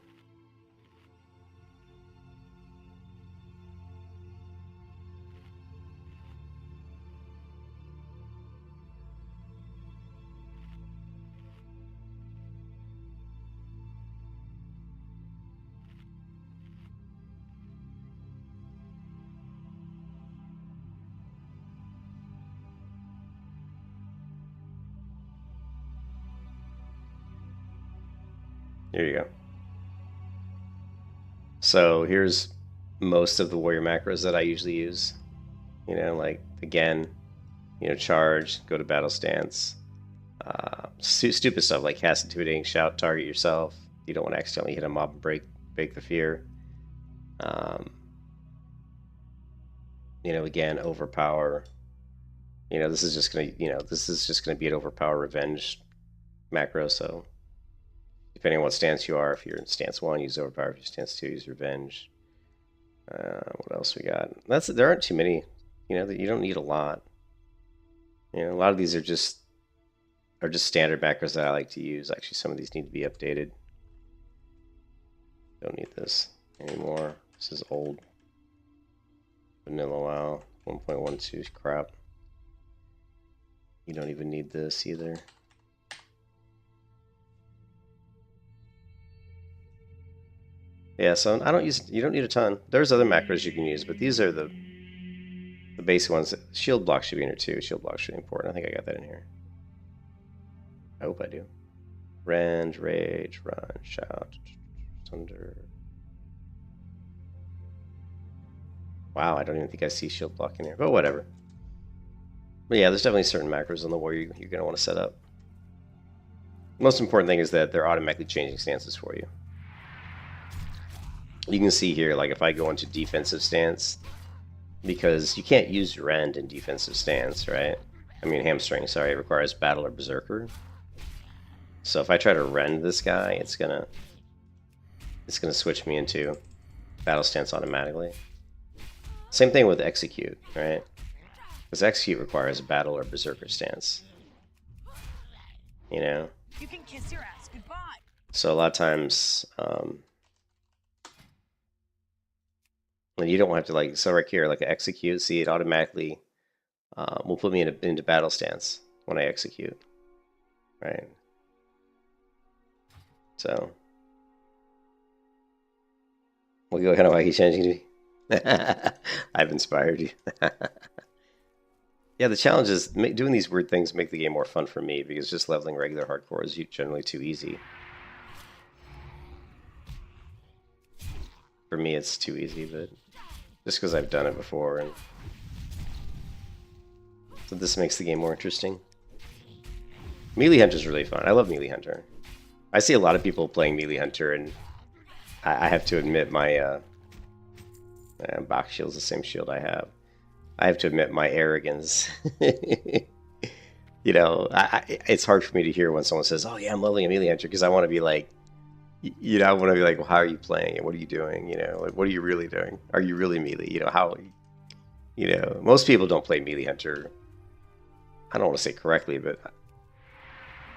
Here you go. So here's most of the warrior macros that I usually use. You know, like again, you know, charge, go to battle stance, Stupid stuff like cast intimidating shout, target yourself. You don't want to accidentally hit a mob and break the fear. You know, again, overpower. You know, this is just gonna be an overpower revenge macro. So depending on what stance you are, if you're in stance 1, use overpower. If you're stance 2, use revenge. What else we got? There aren't too many. You know, that you don't need a lot. You know, a lot of these are just standard macros that I like to use. Actually, some of these need to be updated. Don't need this anymore. This is old. Vanilla WoW 1.12 crap. You don't even need this either. Yeah, so you don't need a ton. There's other macros you can use, but these are the basic ones. Shield block should be in here too. Shield block should be important. I think I got that in here. I hope I do. Rend, rage, run, shout, thunder. Wow, I don't even think I see shield block in here, but whatever. But yeah, there's definitely certain macros on the war you're going to want to set up. The most important thing is that they're automatically changing stances for you. You can see here, like if I go into defensive stance, because you can't use rend in defensive stance, right? I mean hamstring, sorry, it requires battle or berserker. So if I try to rend this guy, it's gonna switch me into battle stance automatically. Same thing with execute, right? Because execute requires a battle or berserker stance. You know? You can kiss your ass goodbye. So a lot of times, and you don't have to like, so right here, like execute, see it automatically will put me into battle stance when I execute, right? So, we'll go kind of why he's changing me. I've inspired you. Yeah, the challenge is doing these weird things make the game more fun for me, because just leveling regular hardcore is generally too easy. For me, it's too easy, but just because I've done it before, and so this makes the game more interesting. Melee Hunter is really fun. I love Melee Hunter. I see a lot of people playing Melee Hunter, and I have to admit my box shield's the same shield I have. I have to admit my arrogance. You know, it's hard for me to hear when someone says, "Oh yeah, I'm leveling a Melee Hunter," because I want to be like, you know, I want to be like, well, how are you playing it? What are you doing? You know, like, what are you really doing? Are you really melee? You know, how, you know, most people don't play Melee Hunter. I don't want to say correctly, but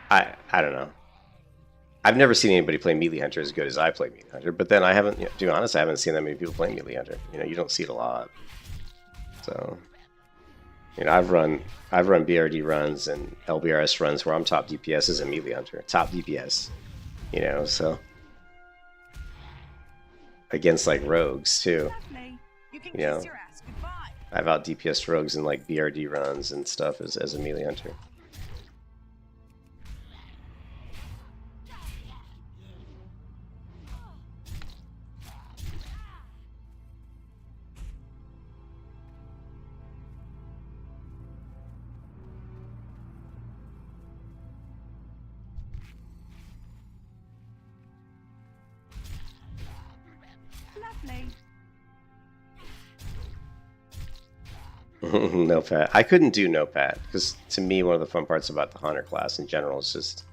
I don't know. I've never seen anybody play Melee Hunter as good as I play Melee Hunter, but then I haven't, you know, to be honest, I haven't seen that many people play Melee Hunter. You know, you don't see it a lot. So, you know, I've run BRD runs and LBRS runs where I'm top DPS as a Melee Hunter. Top DPS. You know, so against like rogues too. You can You know, kiss your ass goodbye. I've out DPS rogues in like BRD runs and stuff as a Melee Hunter. Lovely. No pat. I couldn't do no pat because to me one of the fun parts about the hunter class in general is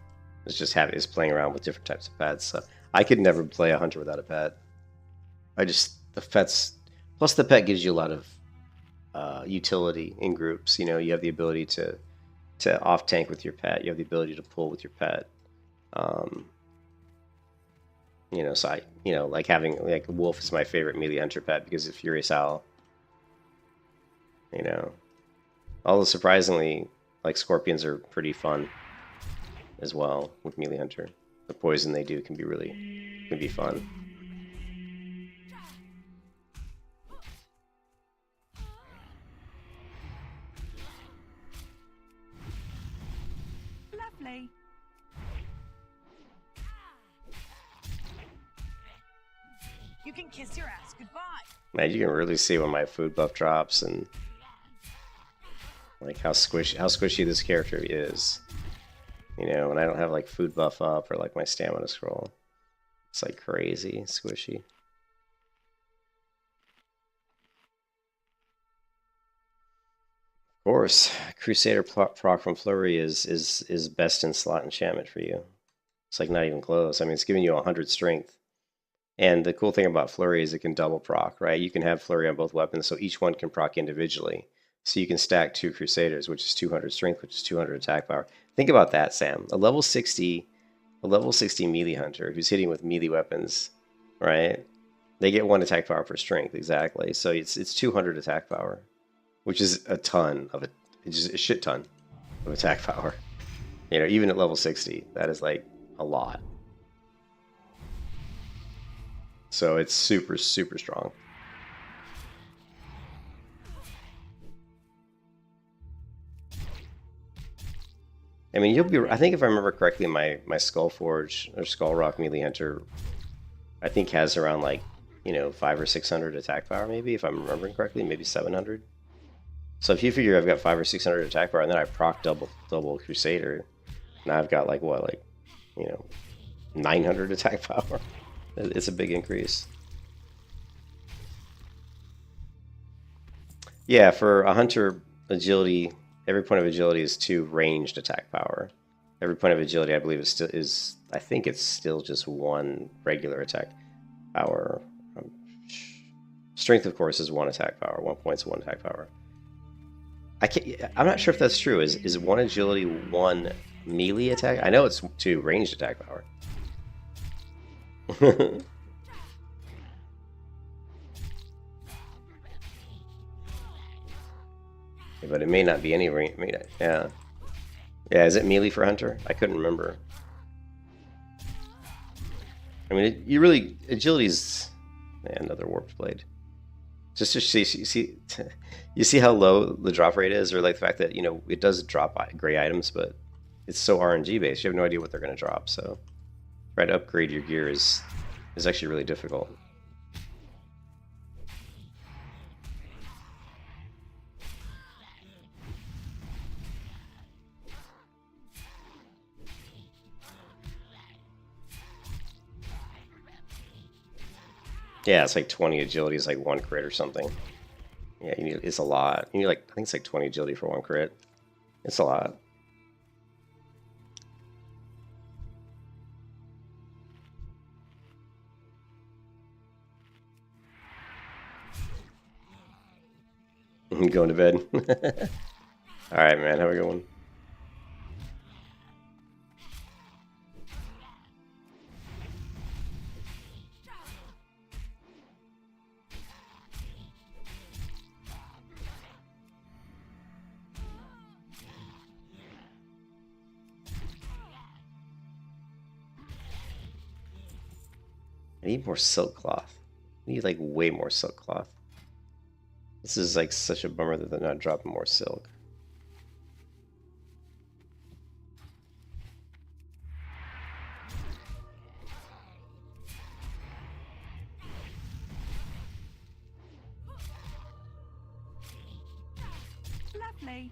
just playing around with different types of pads. So I could never play a hunter without a pet. The pets plus the pet gives you a lot of utility in groups. You know, you have the ability to off tank with your pet. You have the ability to pull with your pet. You know, so like having like Wolf is my favorite melee hunter pet because of Furious Owl. You know, although surprisingly, like Scorpions are pretty fun as well with Melee Hunter. The poison they do can be fun. Lovely. You can kiss your ass goodbye. Man, you can really see when my food buff drops and like how squishy this character is. You know, when I don't have like food buff up or like my stamina scroll. It's like crazy squishy. Of course, Crusader proc from Flurry is best in slot enchantment for you. It's like not even close. I mean, it's giving you 100 strength. And the cool thing about Flurry is it can double proc, right? You can have Flurry on both weapons, so each one can proc individually. So you can stack 2 Crusaders, which is 200 strength, which is 200 attack power. Think about that, Sam. A level 60 melee hunter who's hitting with melee weapons, right? They get 1 attack power per strength, exactly. So it's 200 attack power, which is a ton of it. It's just a shit ton of attack power. You know, even at level 60, that is like a lot. So it's super, super strong. I mean, you'll be. I think if I remember correctly, my Skullforge or Skullrock melee hunter, I think has around like, you know, 500 or 600 attack power, maybe if I'm remembering correctly, maybe 700. So if you figure I've got 500 or 600 attack power, and then I proc double Crusader, now I've got like what, like, you know, 900 attack power. It's a big increase. Yeah, for a hunter, agility. Every point of agility is 2 ranged attack power. Every point of agility, I believe, I think it's still just 1 regular attack power. Strength, of course, is 1 attack power. 1 point's 1 attack power. I'm not sure if that's true. Is 1 agility 1 melee attack? I know it's 2 ranged attack power. But it may not be any range. Yeah. Yeah, is it melee for Hunter? I couldn't remember. I mean, you really... Agility's... Yeah, another warped blade. Just to see... You see how low the drop rate is? Or like the fact that, you know, it does drop gray items, but it's so RNG based. You have no idea what they're going to drop, so... Try to upgrade your gear is actually really difficult. Yeah, it's like 20 agility is like 1 crit or something. Yeah, it's a lot. You need like, I think it's like 20 agility for 1 crit. It's a lot. Going to bed. Alright, man, have a good one. I need more silk cloth. I need like way more silk cloth. This is like such a bummer that they're not dropping more silk. Lovely.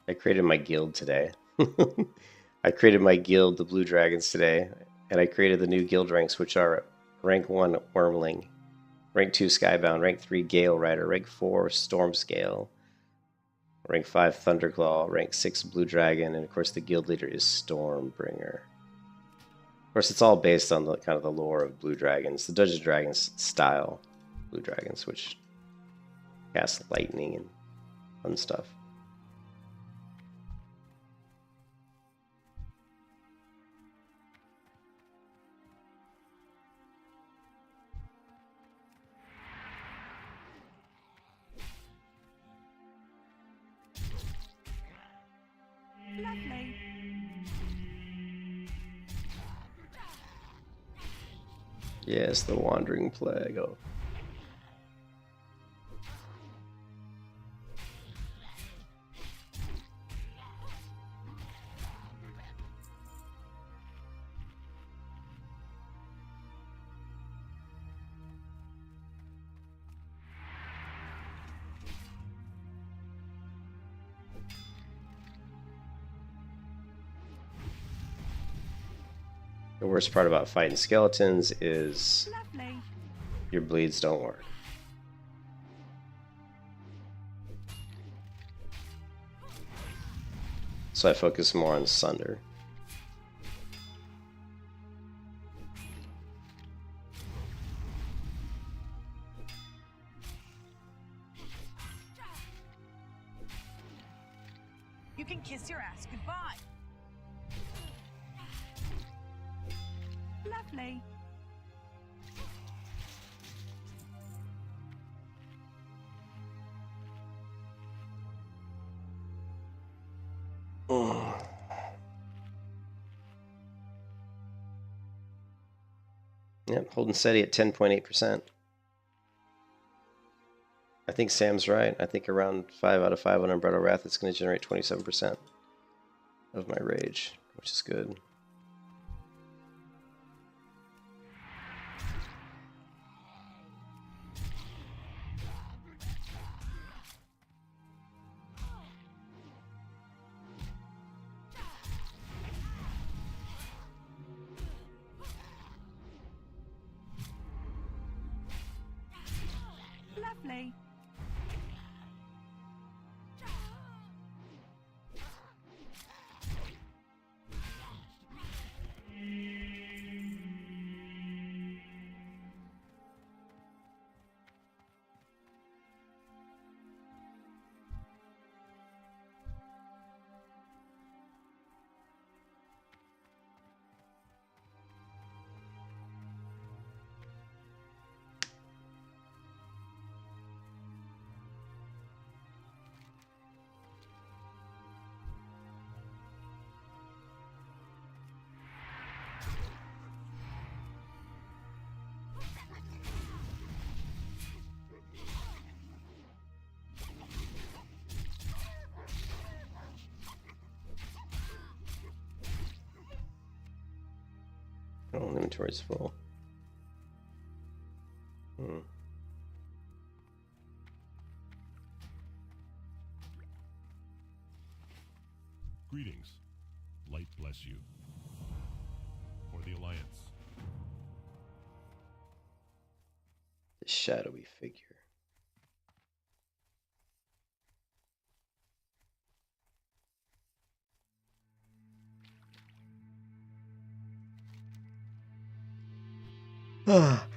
I created my guild today. I created my guild, the Blue Dragons, today, and I created the new guild ranks, which are rank 1 Wormling, rank 2 Skybound, rank 3 Gale Rider, rank 4 Stormscale, rank 5 Thunderclaw, rank 6 Blue Dragon, and of course the guild leader is Stormbringer. Of course, it's all based on the kind of the lore of Blue Dragons, the Dungeons & Dragons style Blue Dragons, which cast lightning and fun stuff. Lovely. Yes, the wandering plague. Oh. The worst part about fighting skeletons is Lovely. your bleeds don't work. So I focus more on Sunder. You can kiss your ass goodbye. Lovely. Yep, holding steady at 10.8%. I think Sam's right. I think around 5 out of 5 on Umbrella Wrath, it's going to generate 27% of my rage, which is good. Lovely. Oh, inventory's full. Greetings. Light bless you. For the Alliance. The shadowy figure. Ah.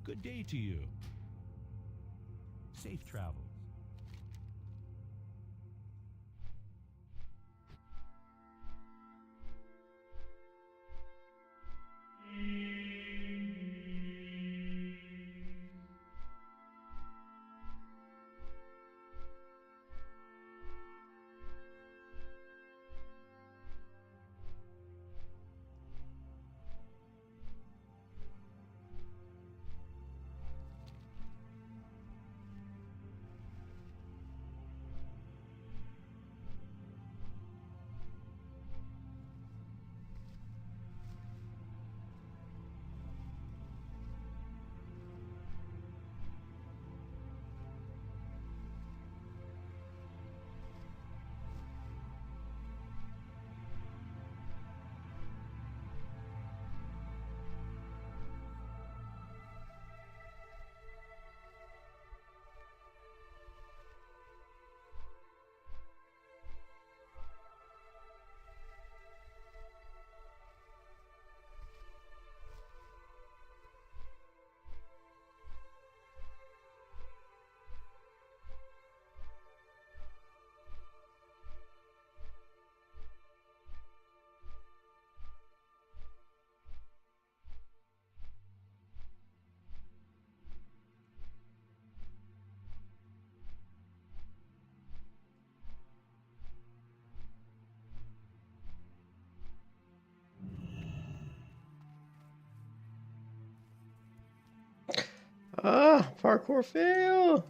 Good day to you. Safe travels. parkour fail.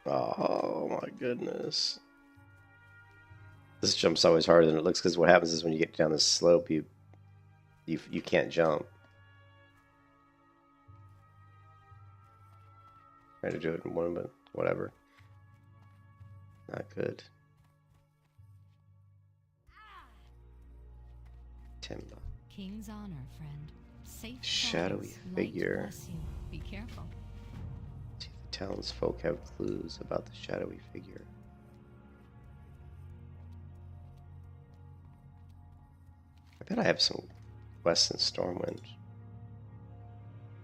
Oh my goodness. This jump's always harder than it looks because what happens is when you get down this slope, you can't jump. Try to do it in one, but whatever. Not good. Timba. King's honor, friend. Safe Shadowy travels. Light figure. bless you. Be careful. See if the townsfolk have clues about the shadowy figure. I bet I have some quests in Stormwind.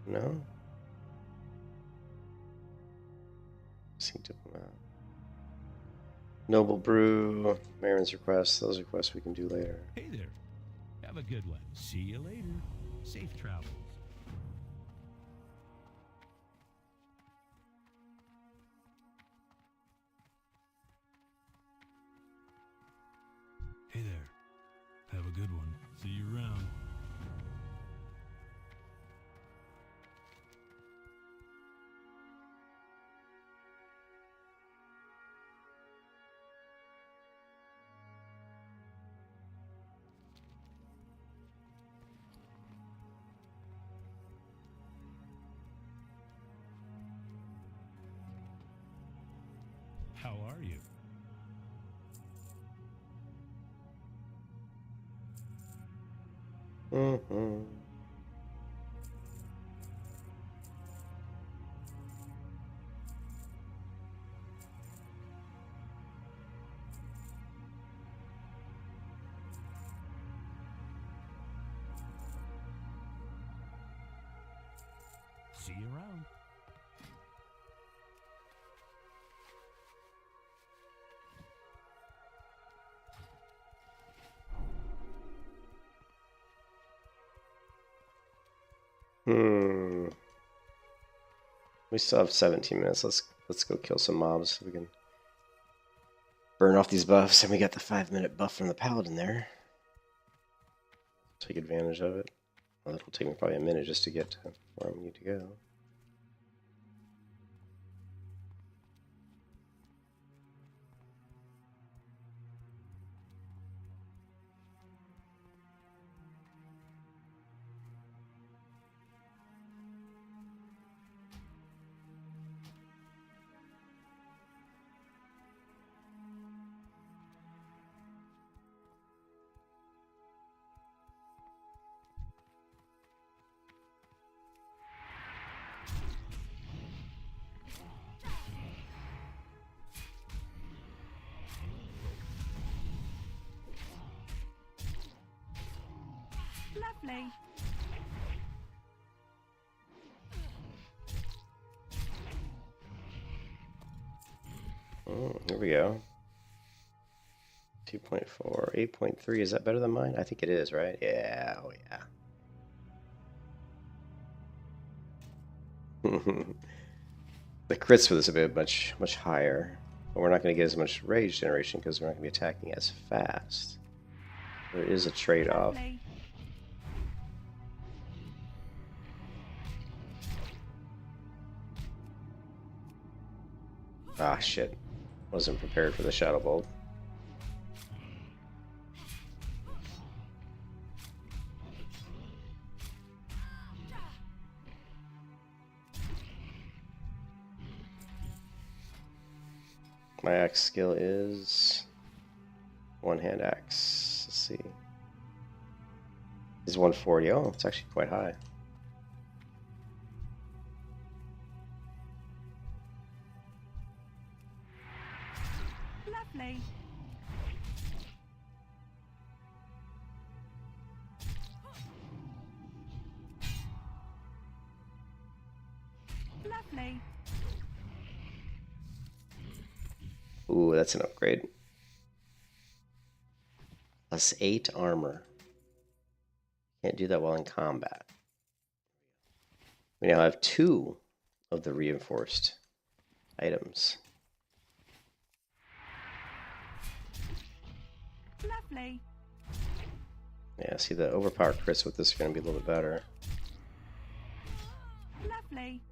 No? Seem to Noble Brew, Marin's request. Those are quests we can do later. Hey there. Have a good one. See you later. Safe travels. Hey there. Have a good one. See you around. How are you? Mm-hmm. See you around. We still have 17 minutes. Let's go kill some mobs so we can burn off these buffs. And we got the 5-minute buff from the paladin there. Take advantage of it. Well, it'll take me probably a minute just to get to where I need to go. Lovely. Here we go. 2.4, 8.3. Is that better than mine? I think it is, right? Yeah, oh yeah. The crits for this are a bit much higher, but we're not going to get as much rage generation because we're not going to be attacking as fast. There is a trade-off. Lovely. Ah, shit. Wasn't prepared for the Shadow Bolt. My axe skill is one-hand axe. Let's see. Is 140. Oh, it's actually quite high. Lovely. Lovely. Ooh, that's an upgrade. Plus 8 armor. Can't do that while in combat. We now have 2 of the reinforced items. Lovely. Yeah, see, the overpowered crits with this are going to be a little bit better. Lovely.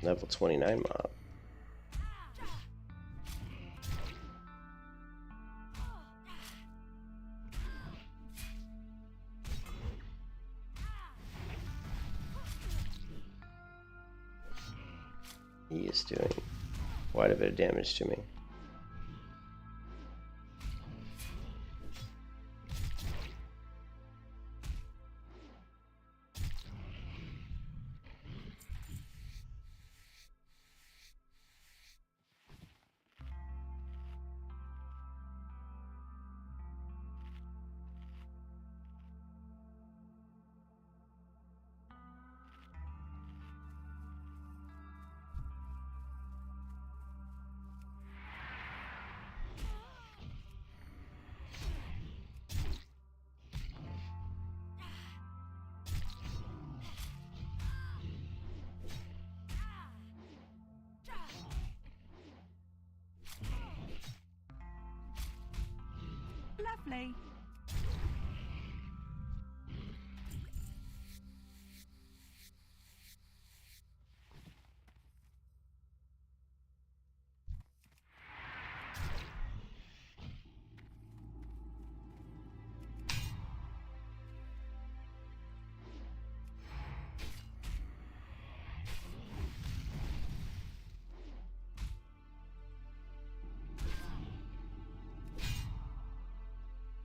Level 29 mob. He is doing quite a bit of damage to me. Lovely.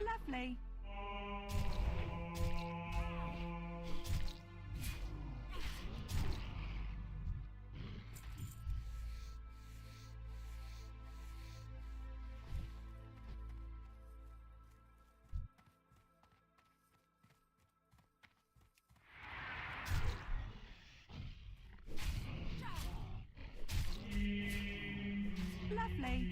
Lovely. Lovely.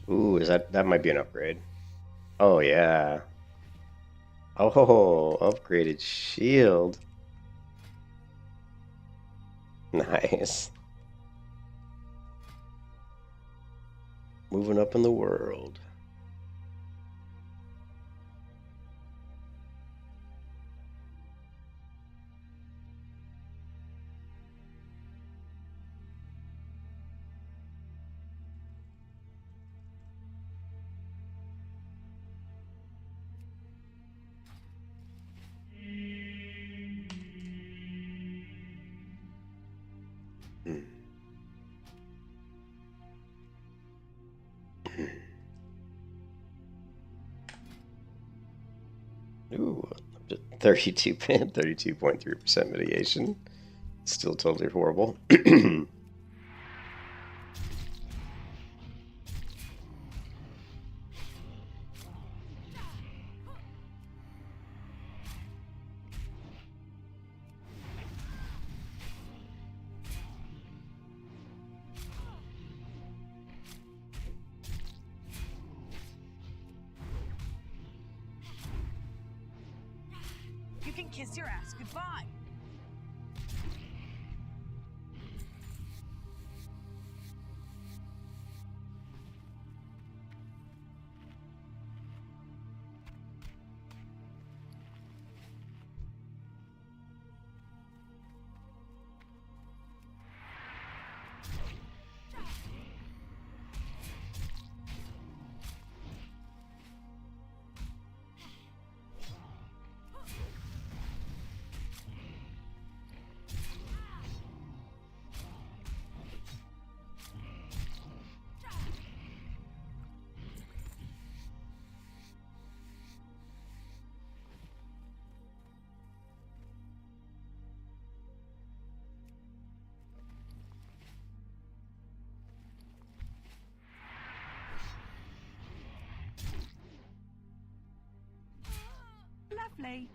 Ooh, that might be an upgrade. Oh yeah. Oh, upgraded shield. Nice. Moving up in the world. Ooh, up to 32.3% mitigation. Still totally horrible. You can kiss your ass goodbye. Lovely.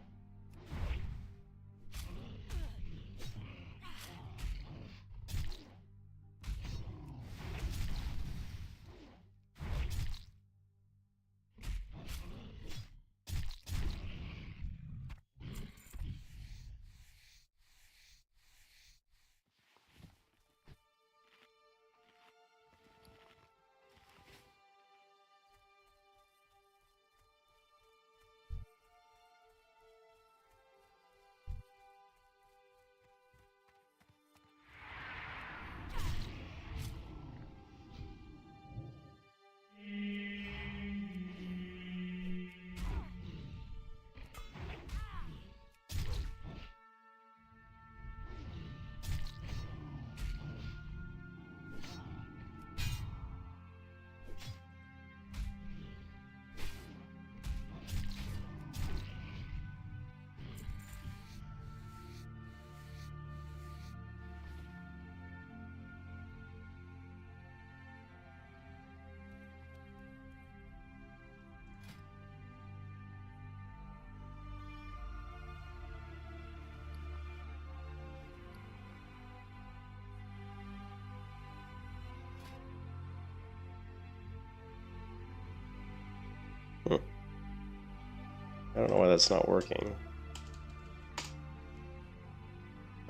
I don't know why that's not working.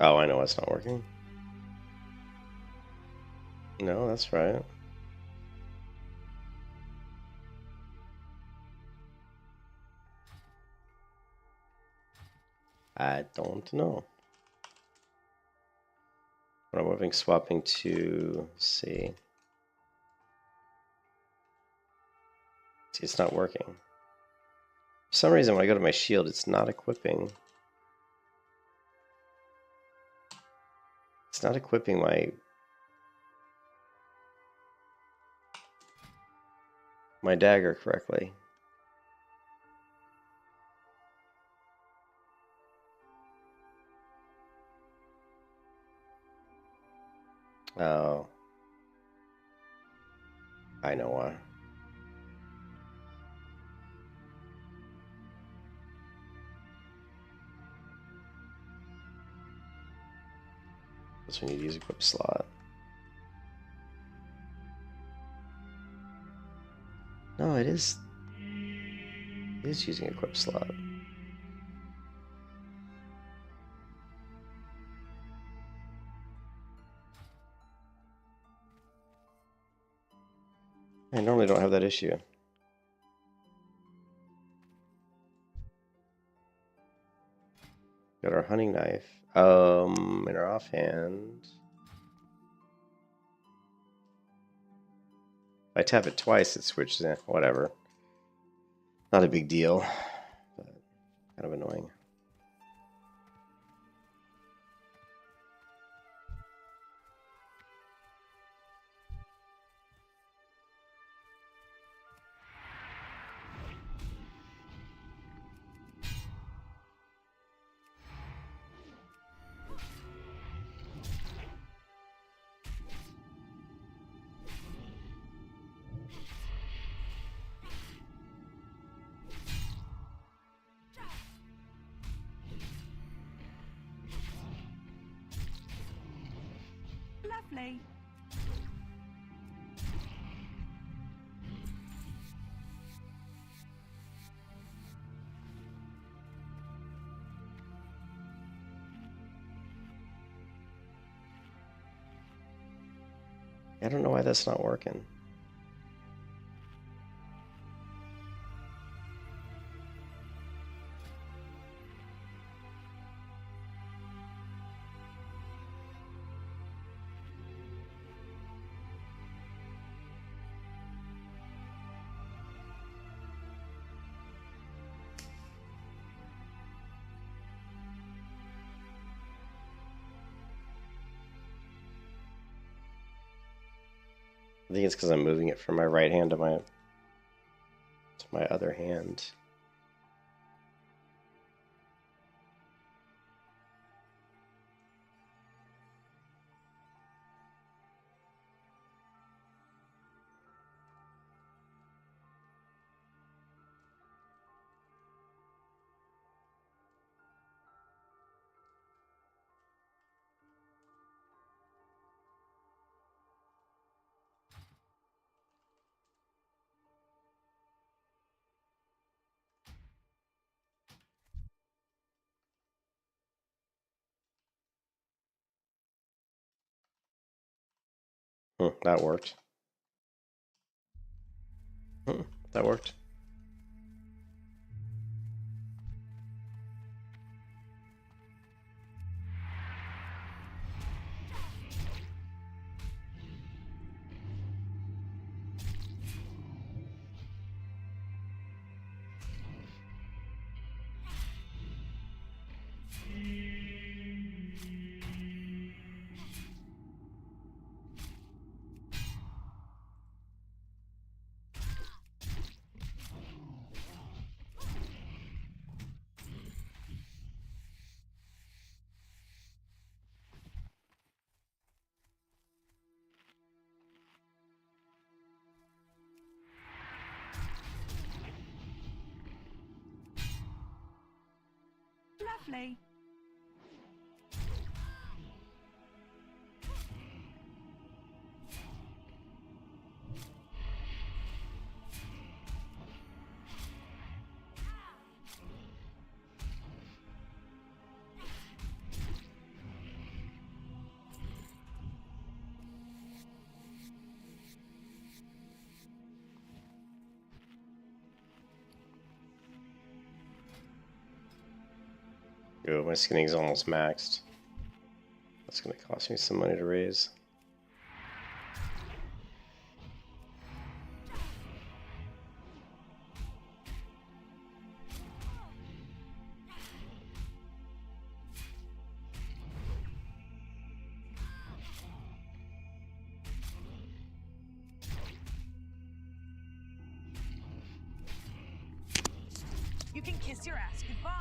Oh, I know why it's not working. No, that's right. I don't know. When I'm moving, swapping to C. See, it's not working. For some reason, when I go to my shield, it's not equipping. It's not equipping my dagger correctly. Oh. I know why. That's when you use equip slot. No, it is. It is using equip slot. I normally don't have that issue. Got our hunting knife. In our offhand. If I tap it twice, it switches. Whatever. Not a big deal, but kind of annoying. Lovely. I don't know why that's not working. I think it's because I'm moving it from my right hand to my other hand. That worked. That worked. Lovely. Ooh, my skinning's almost maxed. That's gonna cost me some money to raise. You can kiss your ass goodbye.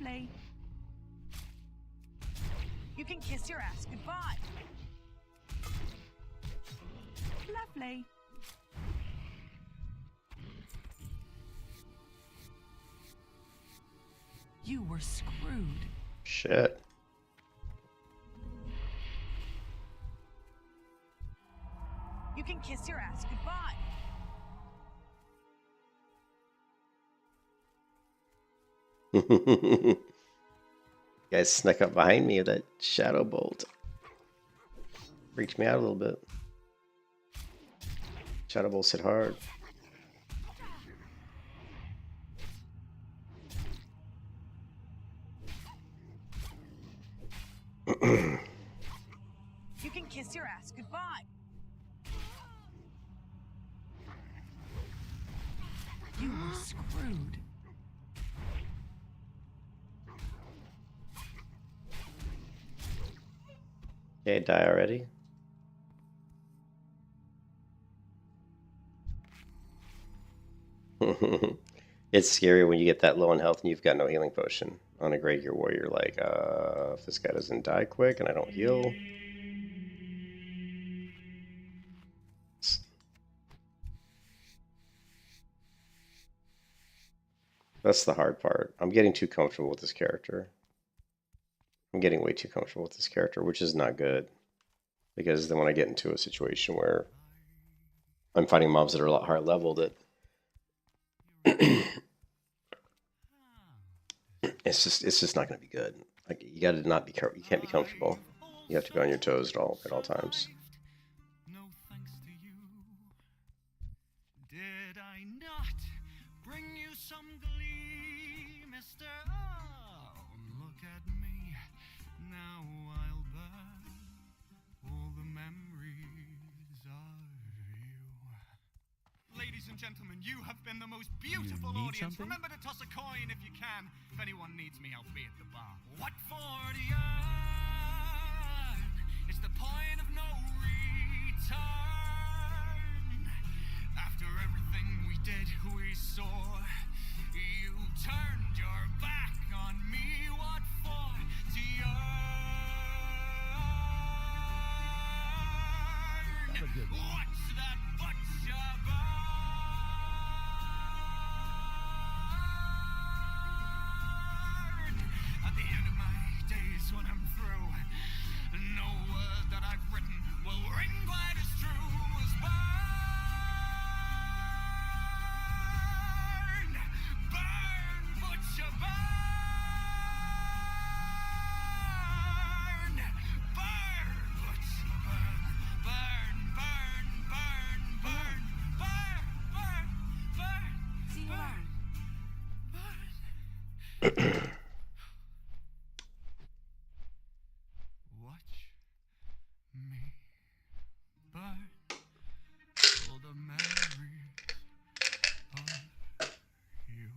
Lovely. You can kiss your ass goodbye. Lovely. You were screwed. Shit. You can kiss your ass goodbye. You guys snuck up behind me with that shadow bolt. Freaked me out a little bit. Shadow bolts hit hard. You can kiss your ass goodbye. You were screwed. Okay, die already. It's scary when you get that low in health and you've got no healing potion on a Grey Gear Warrior. Like, if this guy doesn't die quick and I don't heal. That's the hard part. I'm getting too comfortable with this character. I'm getting way too comfortable with this character, which is not good. Because then when I get into a situation where I'm fighting mobs that are a lot higher level, that it's just not going to be good. Like, you got to not be, you can't be comfortable. You have to be on your toes at all times. No thanks to you. Did I not bring you some glee, mister? Oh, look at me. Now I'll burn all the memories of you. Ladies and gentlemen, you have been the most beautiful need audience. something? Remember to toss a coin if you can. If anyone needs me, I'll be at the bar. What for the earn? It's the point of no return. After everything we did, we saw. You turned your back on me. What for? To earn. Have a good one. What's that butcher burn? At the end of my days when I'm through, no word that I've written will ring quite as true as burn. Burn, butcher, burn. Burn, butcher, burn. Burn, burn, burn, burn, burn, burn, burn. See you around. Watch me burn all the memories of you.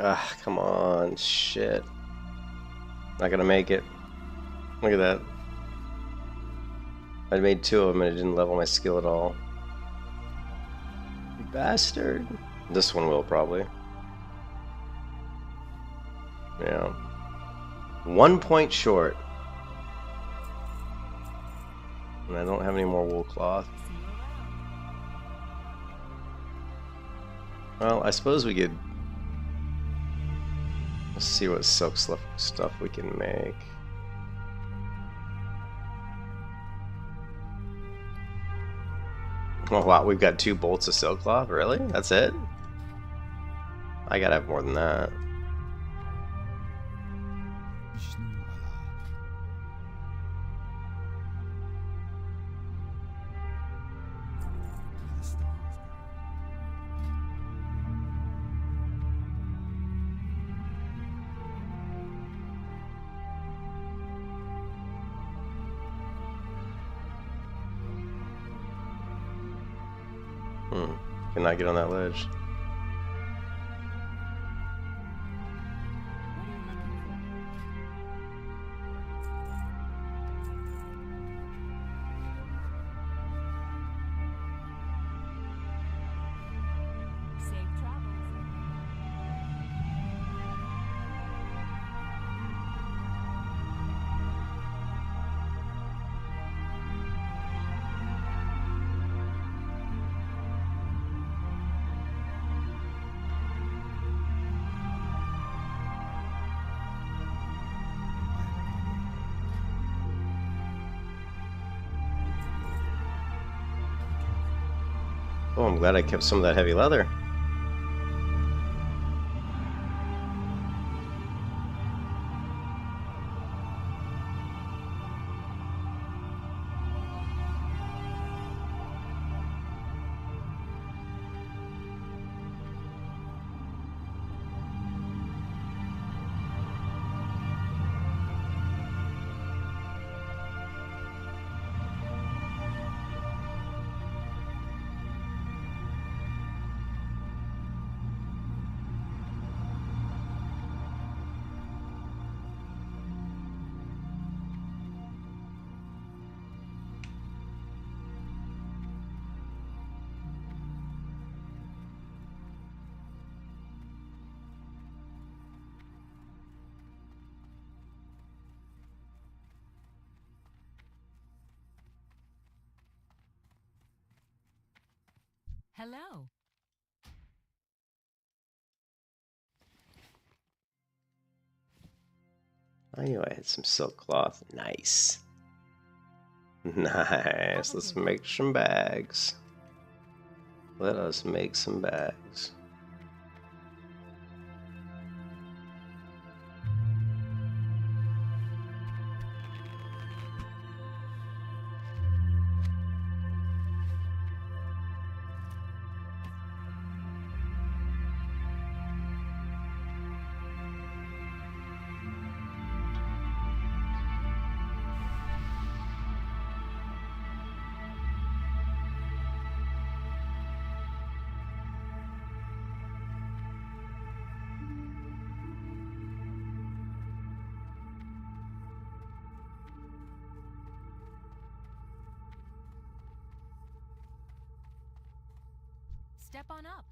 Ah, come on, shit. Not gonna make it. Look at that. I made 2 of them and it didn't level my skill at all. You bastard. This one will probably. Yeah. 1 point short. And I don't have any more wool cloth. Well, I suppose we could... Let's see what silk stuff we can make. Oh wow, we've got 2 bolts of silk cloth? Really? That's it? I gotta have more than that. Cannot get on that ledge. Oh, I'm glad I kept some of that heavy leather. Hello. I knew I had some silk cloth. Nice. Nice. Let's make some bags. Let us make some bags. Step on up.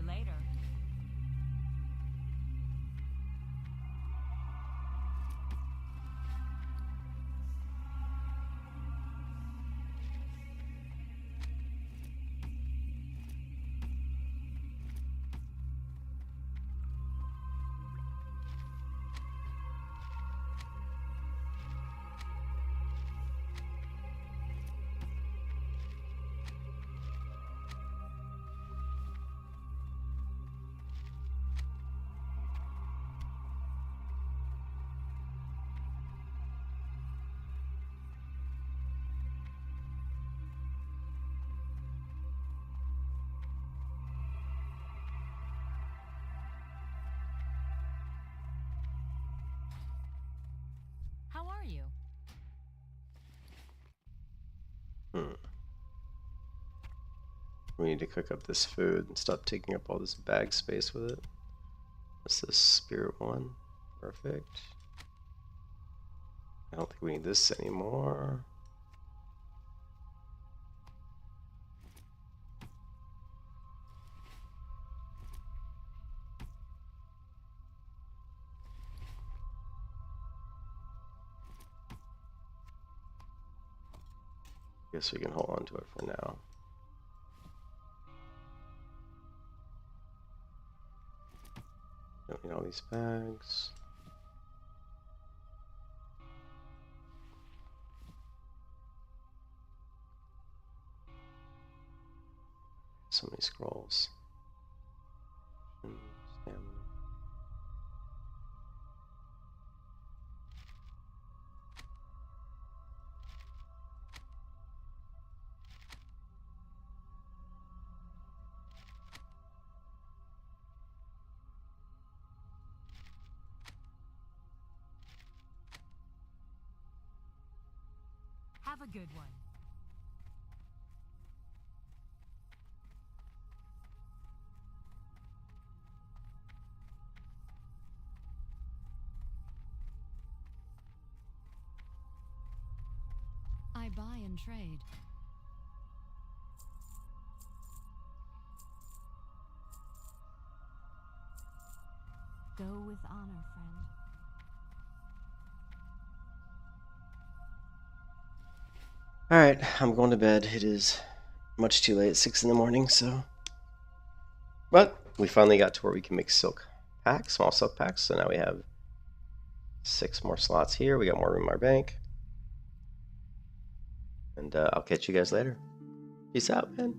later. How are you? We need to cook up this food and stop taking up all this bag space with it. What's this spirit one? Perfect. I don't think we need this anymore. Guess we can hold on to it for now. Don't need all these bags. So many scrolls. Stamina. Have a good one. I buy and trade. Go with honor, friend. Alright, I'm going to bed. It is much too late, 6 in the morning, so... But we finally got to where we can make silk packs, small silk packs, so now we have 6 more slots here. We got more room in our bank. And I'll catch you guys later. Peace out, man.